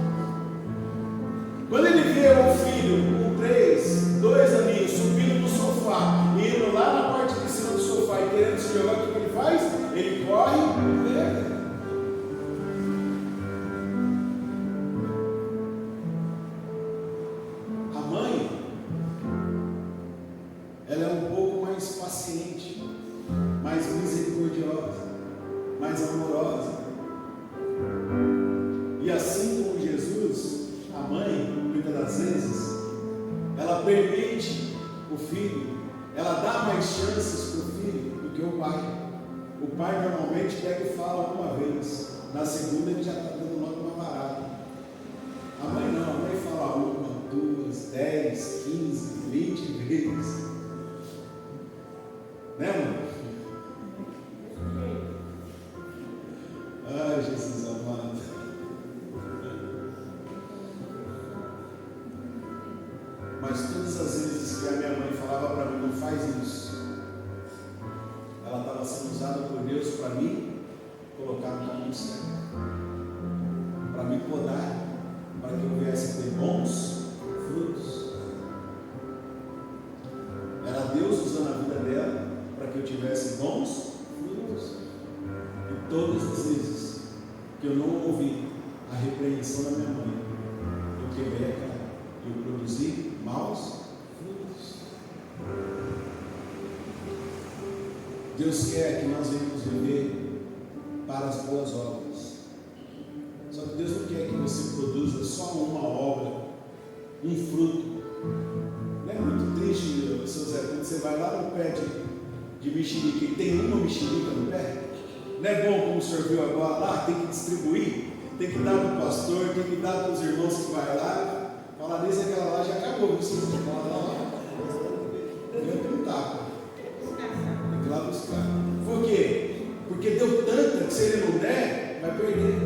Quando ele vê o filho com 3, 2 aninhos subindo no sofá, e indo lá na parte de cima do sofá e querendo se jogar, o que ele faz? Ele corre e pega. Ela é um pouco mais paciente, mais misericordiosa, mais amorosa. E assim como Jesus, a mãe, muitas das vezes, ela permite o filho, ela dá mais chances para o filho do que o pai. O pai normalmente pega e fala uma vez, na segunda ele já está dando logo uma varada. A mãe não, a mãe fala 1, 2, 10, 15, 20 vezes. Né, mãe? Ai, Jesus amado. Mas todas as vezes que a minha mãe falava para mim, não faz isso, ela estava sendo usada por Deus para mim colocar no caminho certo, para me podar, para que eu viesse a ter bons frutos. Era Deus usando a vida dela para que eu tivesse bons frutos. E todas as vezes que eu não ouvi a repreensão da minha mãe, eu quebrei a cara, eu produzi maus frutos. Deus quer que nós venhamos viver para as boas obras. Só que Deus não quer que você produza só uma obra, um fruto. Não é muito triste, seu Zé, quando você vai lá no pé de mexerica e tem uma mexerica no pé? Não é bom, como o senhor viu agora lá, tem que distribuir, tem que dar para o pastor, tem que dar para os irmãos que vai lá. Falar nisso, aquela lá já acabou, você tem que falar lá, deu um tapa, tem que ir lá buscar. Por quê? Porque deu tanta que se ele não der, vai perder.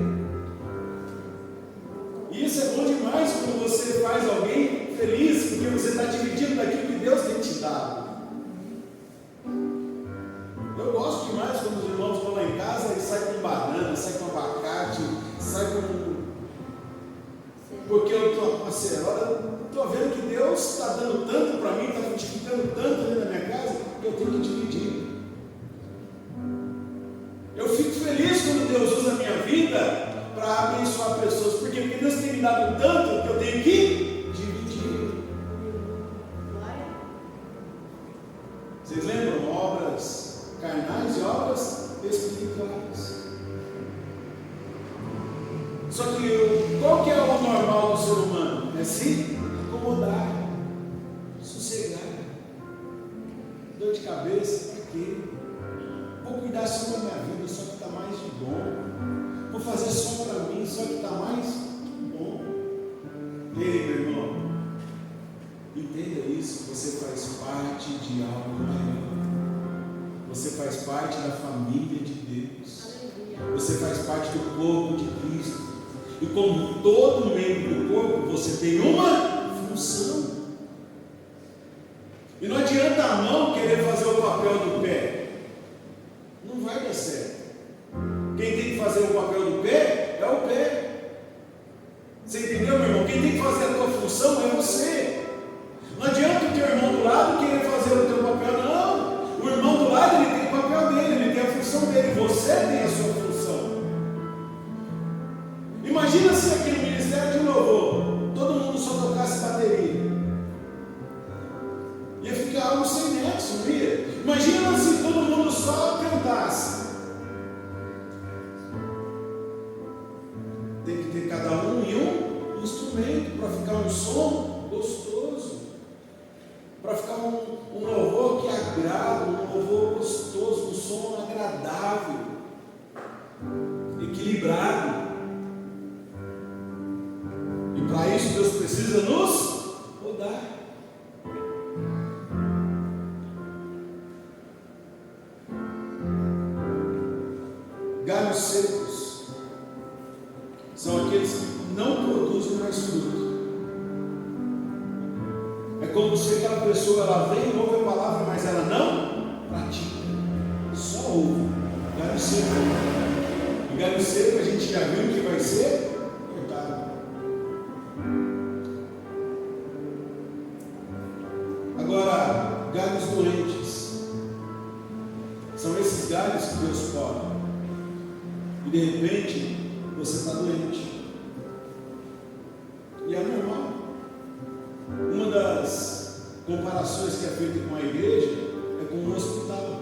E isso é bom demais quando você faz alguém feliz, porque você está dividindo daquilo que Deus tem te dado. Eu gosto demais quando os irmãos vão lá em casa e saem com banana, saem com abacate, saem com... Porque eu estou vendo que Deus está dando tanto para mim, está frutificando tanto ali na minha casa, que eu tenho que dividir. Eu fico feliz quando Deus usa a minha vida para abençoar pessoas. Por quê? Porque Deus tem me dado tanto que eu tenho que dividir. Vocês lembram? Obras carnais e obras espirituais. Só que qual que é o normal do ser humano? É se podar, sossegar. Dor de cabeça, para quê? Vou cuidar só da minha vida, só que está mais de bom. Vou fazer só para mim, só que está mais de bom. Ei, meu irmão, entenda isso, você faz parte de algo maior. Você faz parte da família de Deus. Você faz parte do corpo de Cristo. E como todo membro do corpo, você tem uma função. E não adianta a mão querer fazer o papel do pé. Não vai dar certo. Quem tem que fazer o papel do pé é o pé. Você entendeu, meu irmão? Quem tem que fazer a tua função é você. Não adianta o teu irmão do lado querer fazer o teu papel, não. O irmão do lado, ele tem o papel dele, ele tem a função dele. Você tem a sua função. Imagina se aqui no Ministério de Louvor todo mundo só tocasse bateria. Ia ficar algo sem nexo, não ia? Imagina se todo mundo só cantasse. Tem que ter cada um e um instrumento para ficar um som gostoso, para ficar um louvor que agrada, um louvor gostoso, um som agradável, equilibrado. E para isso Deus precisa nos podar. Galhos secos são aqueles que não produzem mais fruto. É como se aquela pessoa, ela vem e ouve a palavra, mas ela não pratica, só ouve. Galho seco. E galho seco a gente já viu que vai ser cortado. Agora, galhos doentes são esses galhos que Deus poda. E de repente você está doente. E é normal. Uma das comparações que é feita com a igreja é com um hospital.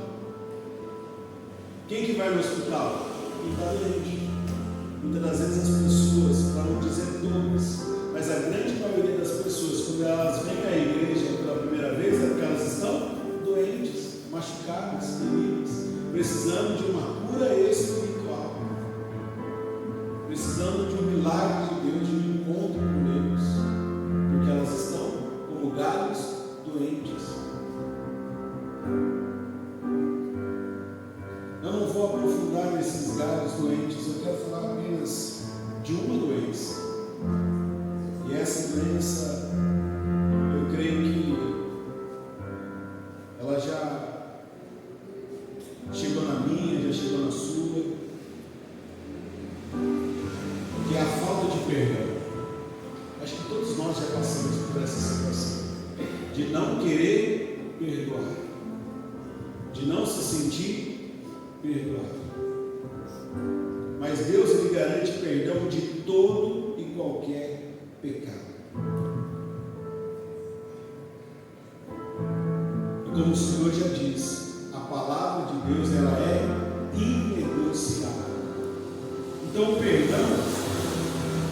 Quem que vai no hospital? Quem está doente. Muitas das vezes as pessoas, para não dizer todas, mas a grande maioria das pessoas, quando elas vêm à igreja pela primeira vez, é porque elas estão doentes, machucadas, feridas, precisando de uma cura espiritual, precisando de um milagre de Deus, de um encontro com Deus, porque elas estão como galhos doentes. Eu não vou aprofundar nesses galhos doentes, eu quero falar apenas de uma doença. E essa doença, eu creio que ela já chegou na minha, já chegou na sua, que é a falta de perdão. Acho que todos nós já passamos por essa situação, de não querer perdoar, de não se sentir perdoado. Mas Deus, Ele garante perdão de todo e qualquer pecado. E como o Senhor já disse, a palavra de Deus, ela é inegociável. Então o perdão,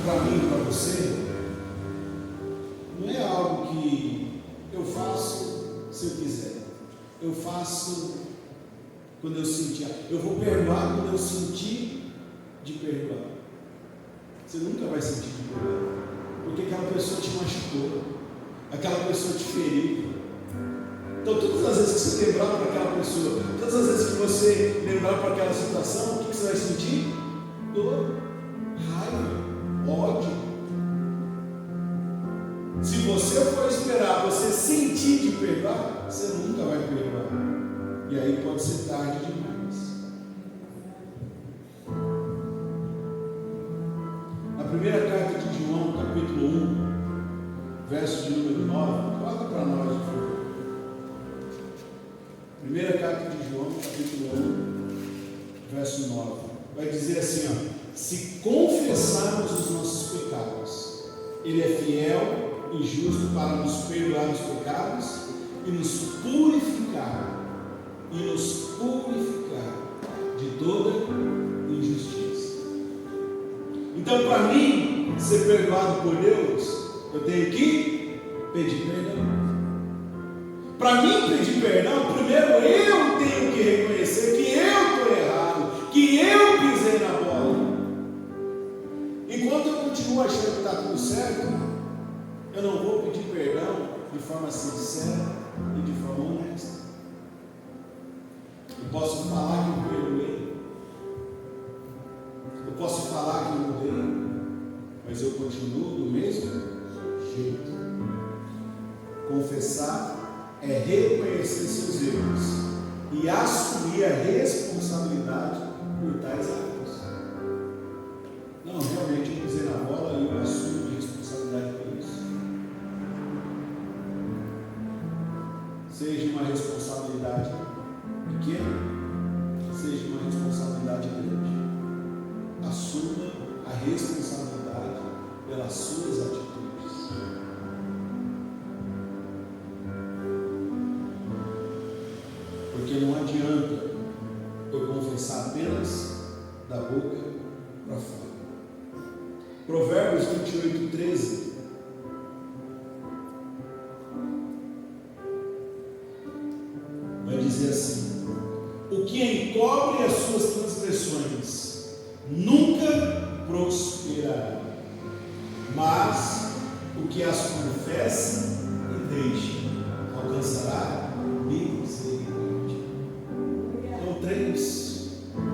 para mim e para você, não é algo que eu faço se eu quiser. Eu faço quando eu sentir. Eu vou perdoar quando eu sentir de perdoar. Você nunca vai sentir de perdoar, porque aquela pessoa te machucou, aquela pessoa te feriu. Então todas as vezes que você lembrar para aquela pessoa, todas as vezes que você lembrar para aquela situação, o que você vai sentir? Dor, raiva, ódio. Se você for esperar você sentir de perdoar, você nunca vai perdoar. E aí pode ser tarde demais. Na primeira carta de João, capítulo 1, verso de número 9, coloca para nós, por favor. Primeira carta de João, capítulo 1, verso 9. Vai dizer assim, ó: se confessarmos os nossos pecados, Ele é fiel e justo para nos perdoar os pecados e nos purificar de toda injustiça. Então, para mim ser perdoado por Deus, eu tenho que pedir perdão. Para mim pedir perdão, primeiro eu tenho que reconhecer que eu estou errado, que eu pisei na bola. Enquanto eu continuo achando que está tudo certo, eu não vou pedir perdão de forma sincera e de forma honesta. Eu posso falar que eu perdoei, eu posso falar que eu mudei, mas eu continuo do mesmo jeito. Confessar é reconhecer seus erros e assumir a responsabilidade por tais atos. Não, realmente eu pisei na bola e eu assumo a responsabilidade por isso. Seja uma responsabilidade pequena, seja uma responsabilidade grande. Assuma a responsabilidade pelas suas atitudes. Porque não adianta eu confessar apenas da boca para fora. Provérbios 28:13 vai dizer assim: o que encobre as suas transgressões nunca prosperará, mas o que as confessa e deixa alcançará misericórdia. Então, 3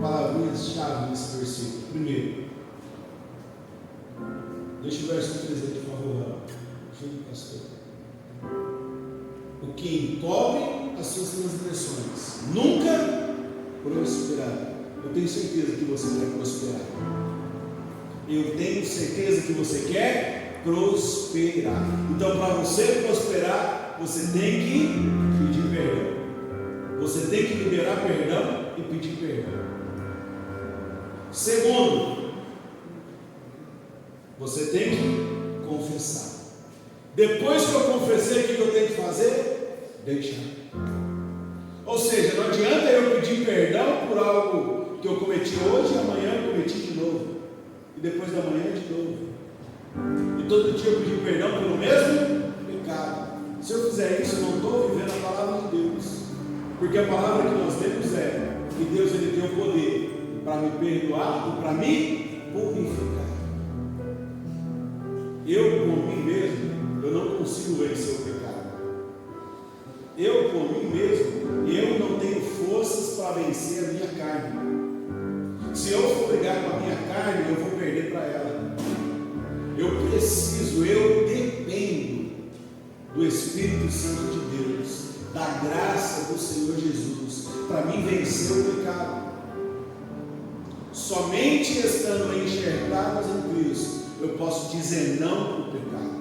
palavrinhas-chave nesse versículo. Primeiro, deixa o verso 13 aí, por favor. Ajude o pastor. O que encobre as suas transgressões nunca prosperará. Eu tenho certeza que você quer prosperar. Eu tenho certeza que você quer prosperar. Então, para você prosperar, você tem que pedir perdão. Você tem que liberar perdão e pedir perdão. Segundo, você tem que confessar. Depois que eu confessei, o que eu tenho que fazer? Deixar. Ou seja, não adianta eu pedir perdão por algo que eu cometi hoje e amanhã eu cometi de novo. E depois da manhã de novo. E todo dia eu pedir perdão pelo mesmo pecado. Se eu fizer isso, eu não estou vivendo a palavra de Deus. Porque a palavra que nós temos é que Deus ele tem o poder para me perdoar e para me purificar. Eu, por mim mesmo, eu não consigo vencer o pecado. Eu, por mim mesmo, eu não tenho forças para vencer a minha carne. Se eu for brigar com a minha carne, eu vou perder para ela. Eu preciso, eu dependo do Espírito Santo de Deus, da graça do Senhor Jesus, para mim vencer o pecado. Somente estando enxertados em Cristo, eu posso dizer não para o pecado.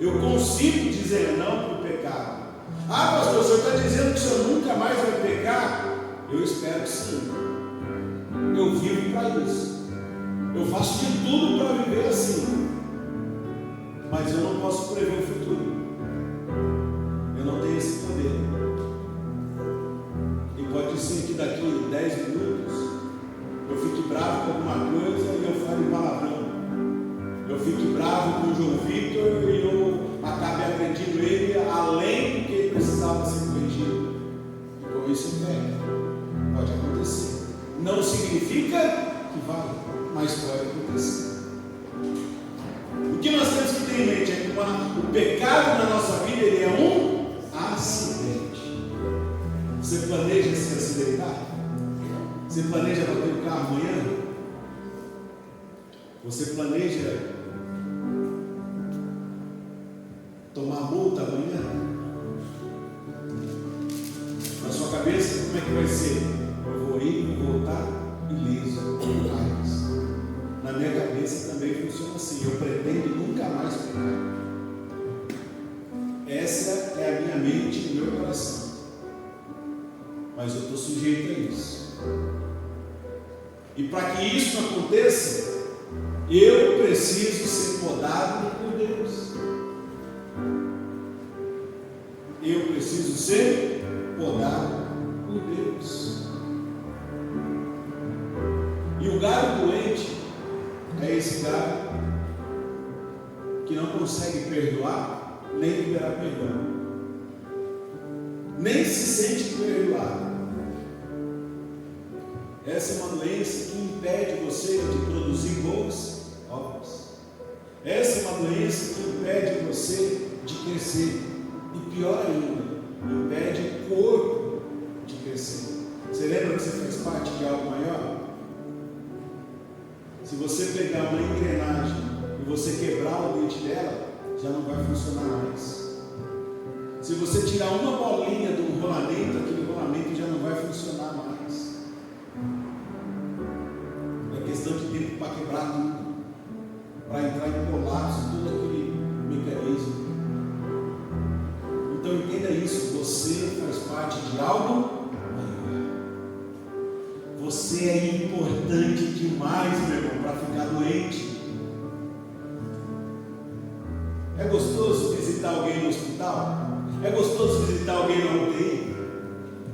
Eu consigo dizer não para o pecado. Ah, pastor, o senhor está dizendo que o senhor nunca mais vai pecar? Eu espero que sim. Eu vivo para isso. Eu faço de tudo para viver assim. Mas eu não posso prever o futuro. Eu não tenho esse poder. E pode ser que daqui 10 minutos eu fique bravo com alguma coisa e eu fale palavrão. Eu fique bravo com o João Vitor e eu acabe agredindo ele além do que ele precisava ser corrigido. E com isso eu pego. Pode acontecer. Não significa que vai, mas pode acontecer. O que nós temos que ter em mente é que o pecado na nossa vida ele é um acidente. Você planeja se acidentar? Você planeja bater o carro amanhã? Você planeja tomar multa amanhã? Na sua cabeça, como é que vai ser? Eu vou ir e voltar ileso, na minha cabeça também funciona assim. Eu pretendo nunca mais pecar. Essa é a minha mente e o meu coração. Mas eu estou sujeito a isso. E para que isso não aconteça, eu preciso ser podado por Deus. Eu preciso ser podado por Deus. E o gado doente é esse gado que não consegue perdoar nem liberar perdão, nem se sente perdoado. Essa é uma doença que impede você de produzir boas obras. Essa é uma doença que impede você de crescer. E pior ainda, impede o corpo de crescer. Você lembra que você faz parte de algo maior? Se você pegar uma engrenagem e você quebrar o dente dela, já não vai funcionar mais. Se você tirar uma bolinha do rolamento, aquele rolamento já não vai funcionar mais. É questão de tempo para quebrar tudo, para entrar em colapso, todo aquele mecanismo. Então entenda isso, você faz parte de algo maior. Você é importante demais, meu irmão, para ficar doente. É gostoso visitar alguém no hospital? É gostoso visitar alguém na UTI?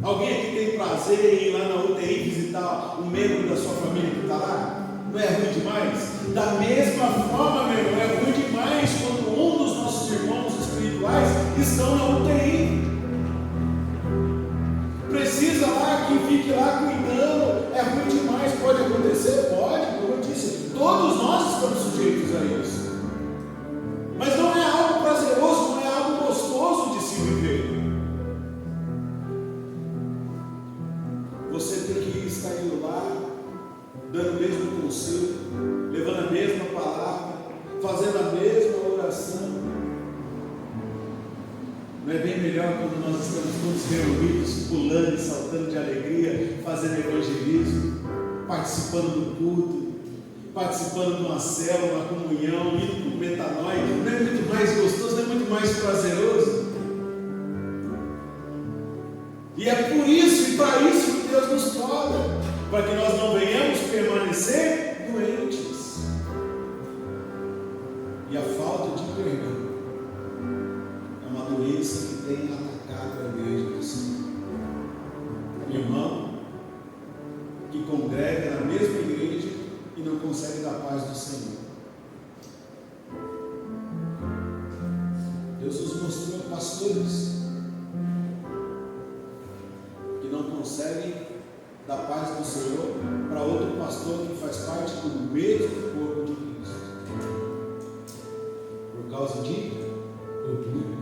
Alguém aqui tem prazer em ir lá na UTI visitar um membro da sua família que está lá? Não é ruim demais? Da mesma forma, meu irmão, é ruim demais quando um dos nossos irmãos espirituais estão na UTI. Precisa lá que fique lá cuidando. É ruim demais, pode acontecer? Pode, como eu disse, todos nós estamos sujeitos a isso. Mas não é algo prazeroso, não é algo gostoso de se viver. Você tem que estar indo lá, dando o mesmo conselho, levando a mesma palavra, fazendo a mesma oração. Não é bem melhor quando nós estamos todos reunidos, pulando e saltando de alegria, fazendo evangelismo, participando do culto, participando de uma célula, uma comunhão, indo para o metanói? Não é muito mais gostoso, não é muito mais prazeroso? E é por isso e para isso que Deus nos cobra, para que nós não venhamos permanecer doentes. E a falta de perdão é uma doença que tem atacado a igreja do Senhor. Irmão que congrega na mesma igreja e não consegue dar paz do Senhor. Deus nos mostrou pastores que não conseguem dar paz do Senhor para outro pastor que faz parte do mesmo corpo de Cristo, por causa de orgulho,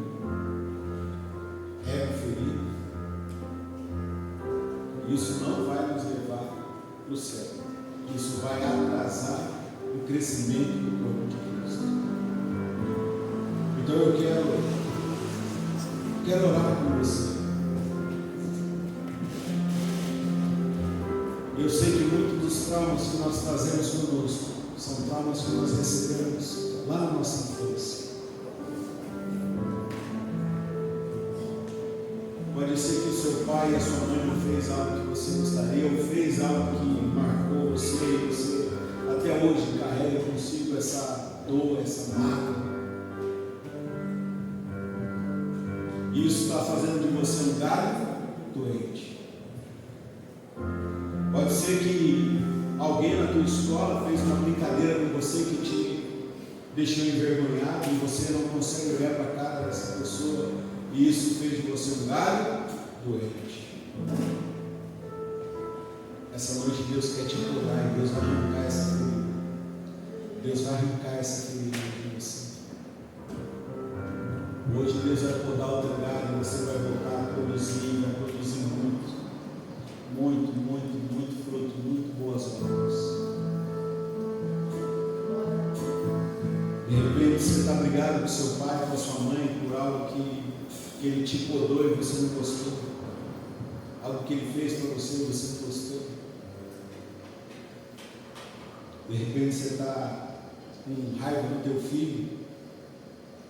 ego ferido. Isso não vai nos levar para o céu. Isso vai atrasar o crescimento do corpo de Cristo. Então eu quero orar por você. Eu sei que muitos dos traumas que nós trazemos conosco são traumas que nós recebemos lá na nossa infância. Pode ser que o seu pai e a sua mãe não fez algo que você gostaria, ou fez algo que marcou você, e você até hoje carrega consigo essa dor, essa mágoa. E isso está fazendo de você um galho doente. Pode ser que alguém na tua escola fez uma brincadeira com você que te deixou envergonhado e você não consegue olhar para a cara dessa pessoa, e isso fez de você um galho doente. Essa noite Deus quer te curar e Deus vai arrancar essa ferida. Deus vai arrancar essa ferida de você. Hoje Deus vai podar o teu galho e você vai voltar a produzir, vai produzir muito fruto, muito boas obras. De repente você está brigado com seu pai, com sua mãe, por algo que ele te podou e você não gostou. Algo que ele fez para você e você não gostou. De repente você está com raiva do teu filho,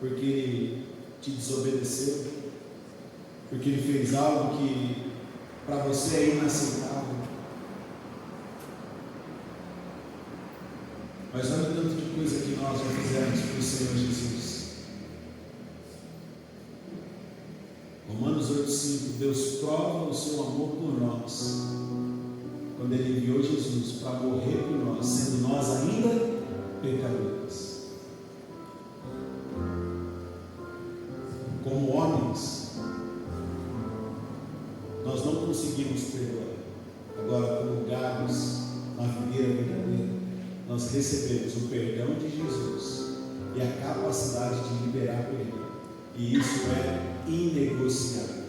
porque ele te desobedeceu, porque ele fez algo que para você é inaceitável. Mas olha o tanto de coisa que nós já fizemos para o Senhor Jesus. Romanos 8,5: Deus prova o seu amor por nós quando Ele enviou Jesus para morrer por nós, sendo nós ainda pecadores. como homens, nós não conseguimos perdoar. Agora, como galhos na figueira verdadeira, nós recebemos o perdão de Jesus e a capacidade de liberar perdão. E isso é inegociável.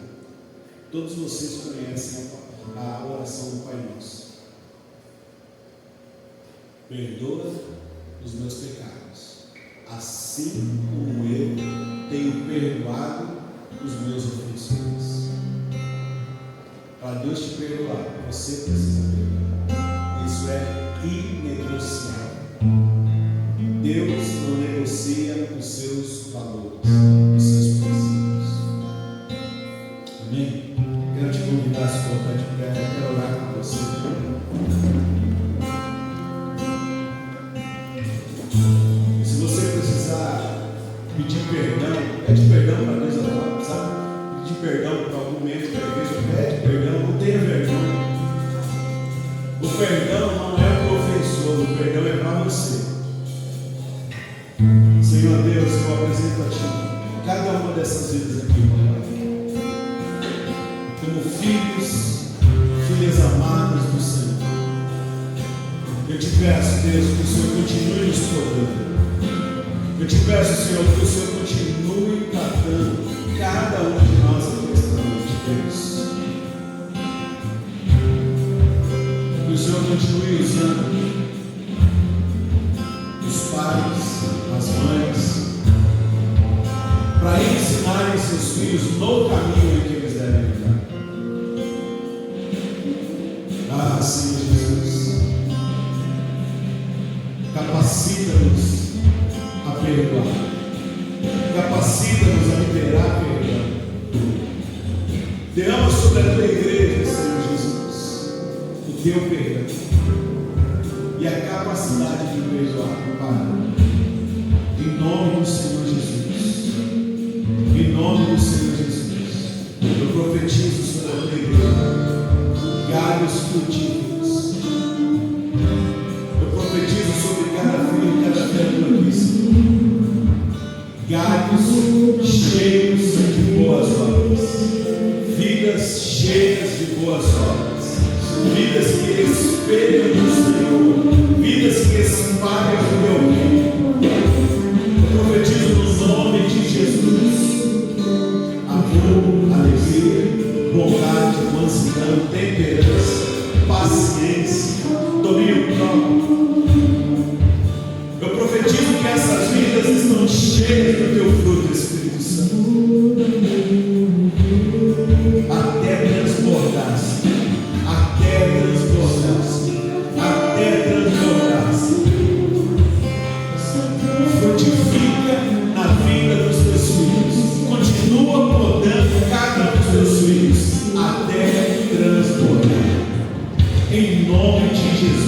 Todos vocês conhecem a oração do Pai Nosso. Perdoa os meus pecados, assim como eu tenho perdoado os meus ofensores. Para Deus te perdoar, você precisa perdoar. Isso é inegociável. Deus não negocia os seus valores, os seus princípios. Amém? Quero te convidar a se colocar de pé, quero orar com você. E se você precisar pedir perdão, pede perdão para Deus agora, sabe? Pedir perdão para algum membro da igreja, pede perdão, não tenha vergonha. O perdão não é para o ofensor, o perdão é para você. Senhor Deus, eu apresento a Ti cada uma dessas vidas aqui, papai, como filhos, filhas amadas do Senhor. Eu te peço, Deus, que o Senhor continue nos podando. Eu te peço, Senhor, que o Senhor continue tratando cada um de nós aqui esta noite, Deus. Que o Senhor continue usando os pais, as mães, para ensinarem seus filhos no caminho em que eles devem andar. Ah, Senhor Jesus, capacita-nos a perdoar, capacita-nos a liberar perdão. Derrama sobre a tua igreja, Senhor Jesus, o teu perdão e a capacidade de perdoar, Pai. Em nome do Senhor Jesus. Em nome do Senhor Jesus. Eu profetizo sobre a tua igreja galhos frutíferos. Eu profetizo sobre cada filho e cada filha aqui, Senhor. Galhos cheios de boas obras. Vidas cheias de boas obras. Vidas que espelham o Senhor. Vidas que espalham o teu reino. Eu profetizo no nome de Jesus amor, alegria, bondade, mansidão, temperança, paciência, domínio próprio. Eu profetizo que essas vidas estão cheias do teu fruto, Espírito Santo, até transbordar-se, até transbordar-se, até transbordar-se. Frutifica na vida dos teus filhos, continua podando cada um dos teus filhos até transbordar, em nome de Jesus.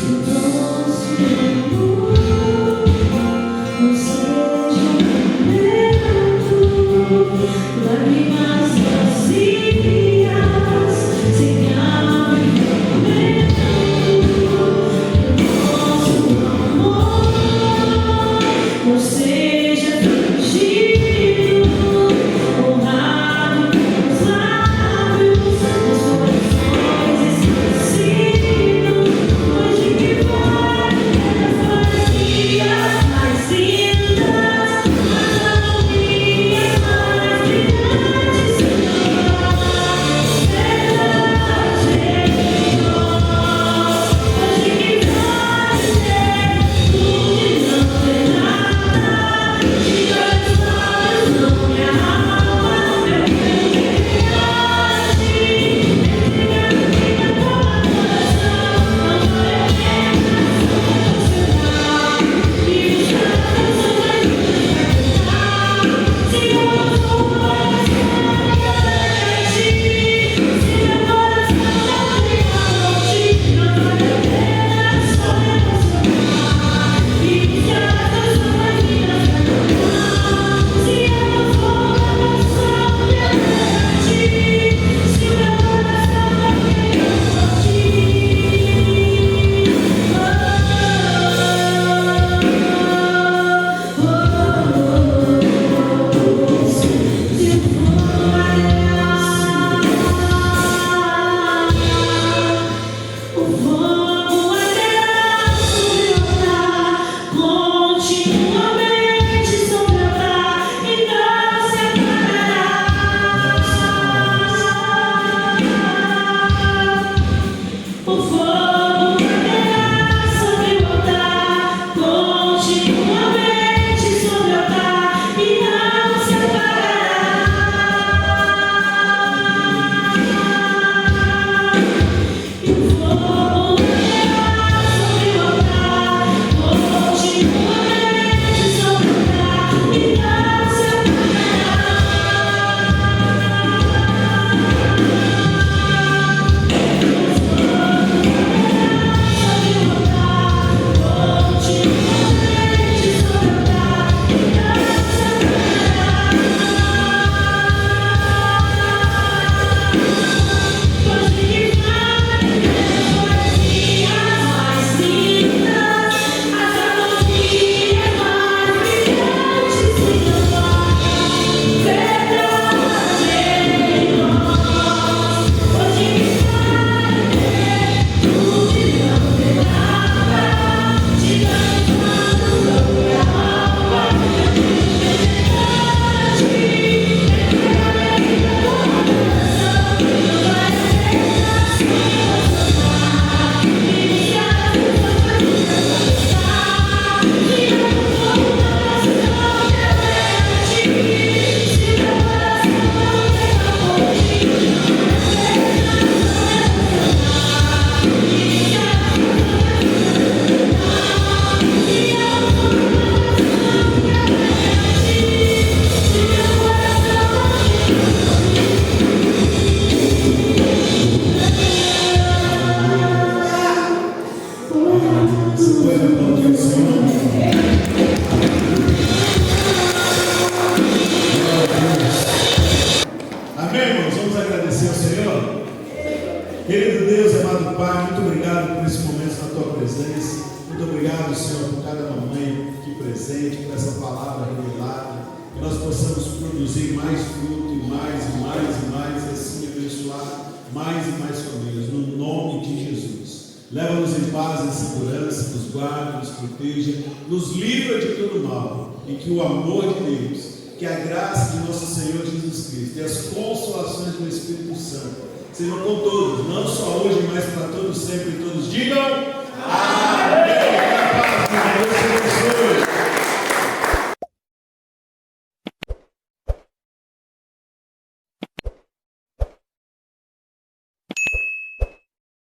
Amado Pai, muito obrigado por esse momento na tua presença. Muito obrigado, Senhor, por cada mamãe aqui presente, por essa palavra revelada. Que nós possamos produzir mais fruto e mais, e assim abençoar mais e mais famílias, no nome de Jesus. Leva-nos em paz e segurança, nos guarda, nos proteja, nos livra de todo mal, e que o amor de Deus, que a graça de nosso Senhor Jesus Cristo e as consolações do Espírito Santo sejam com todos, não só hoje, mas para todos sempre, e todos digam amém. A paz de Deus te abençoe.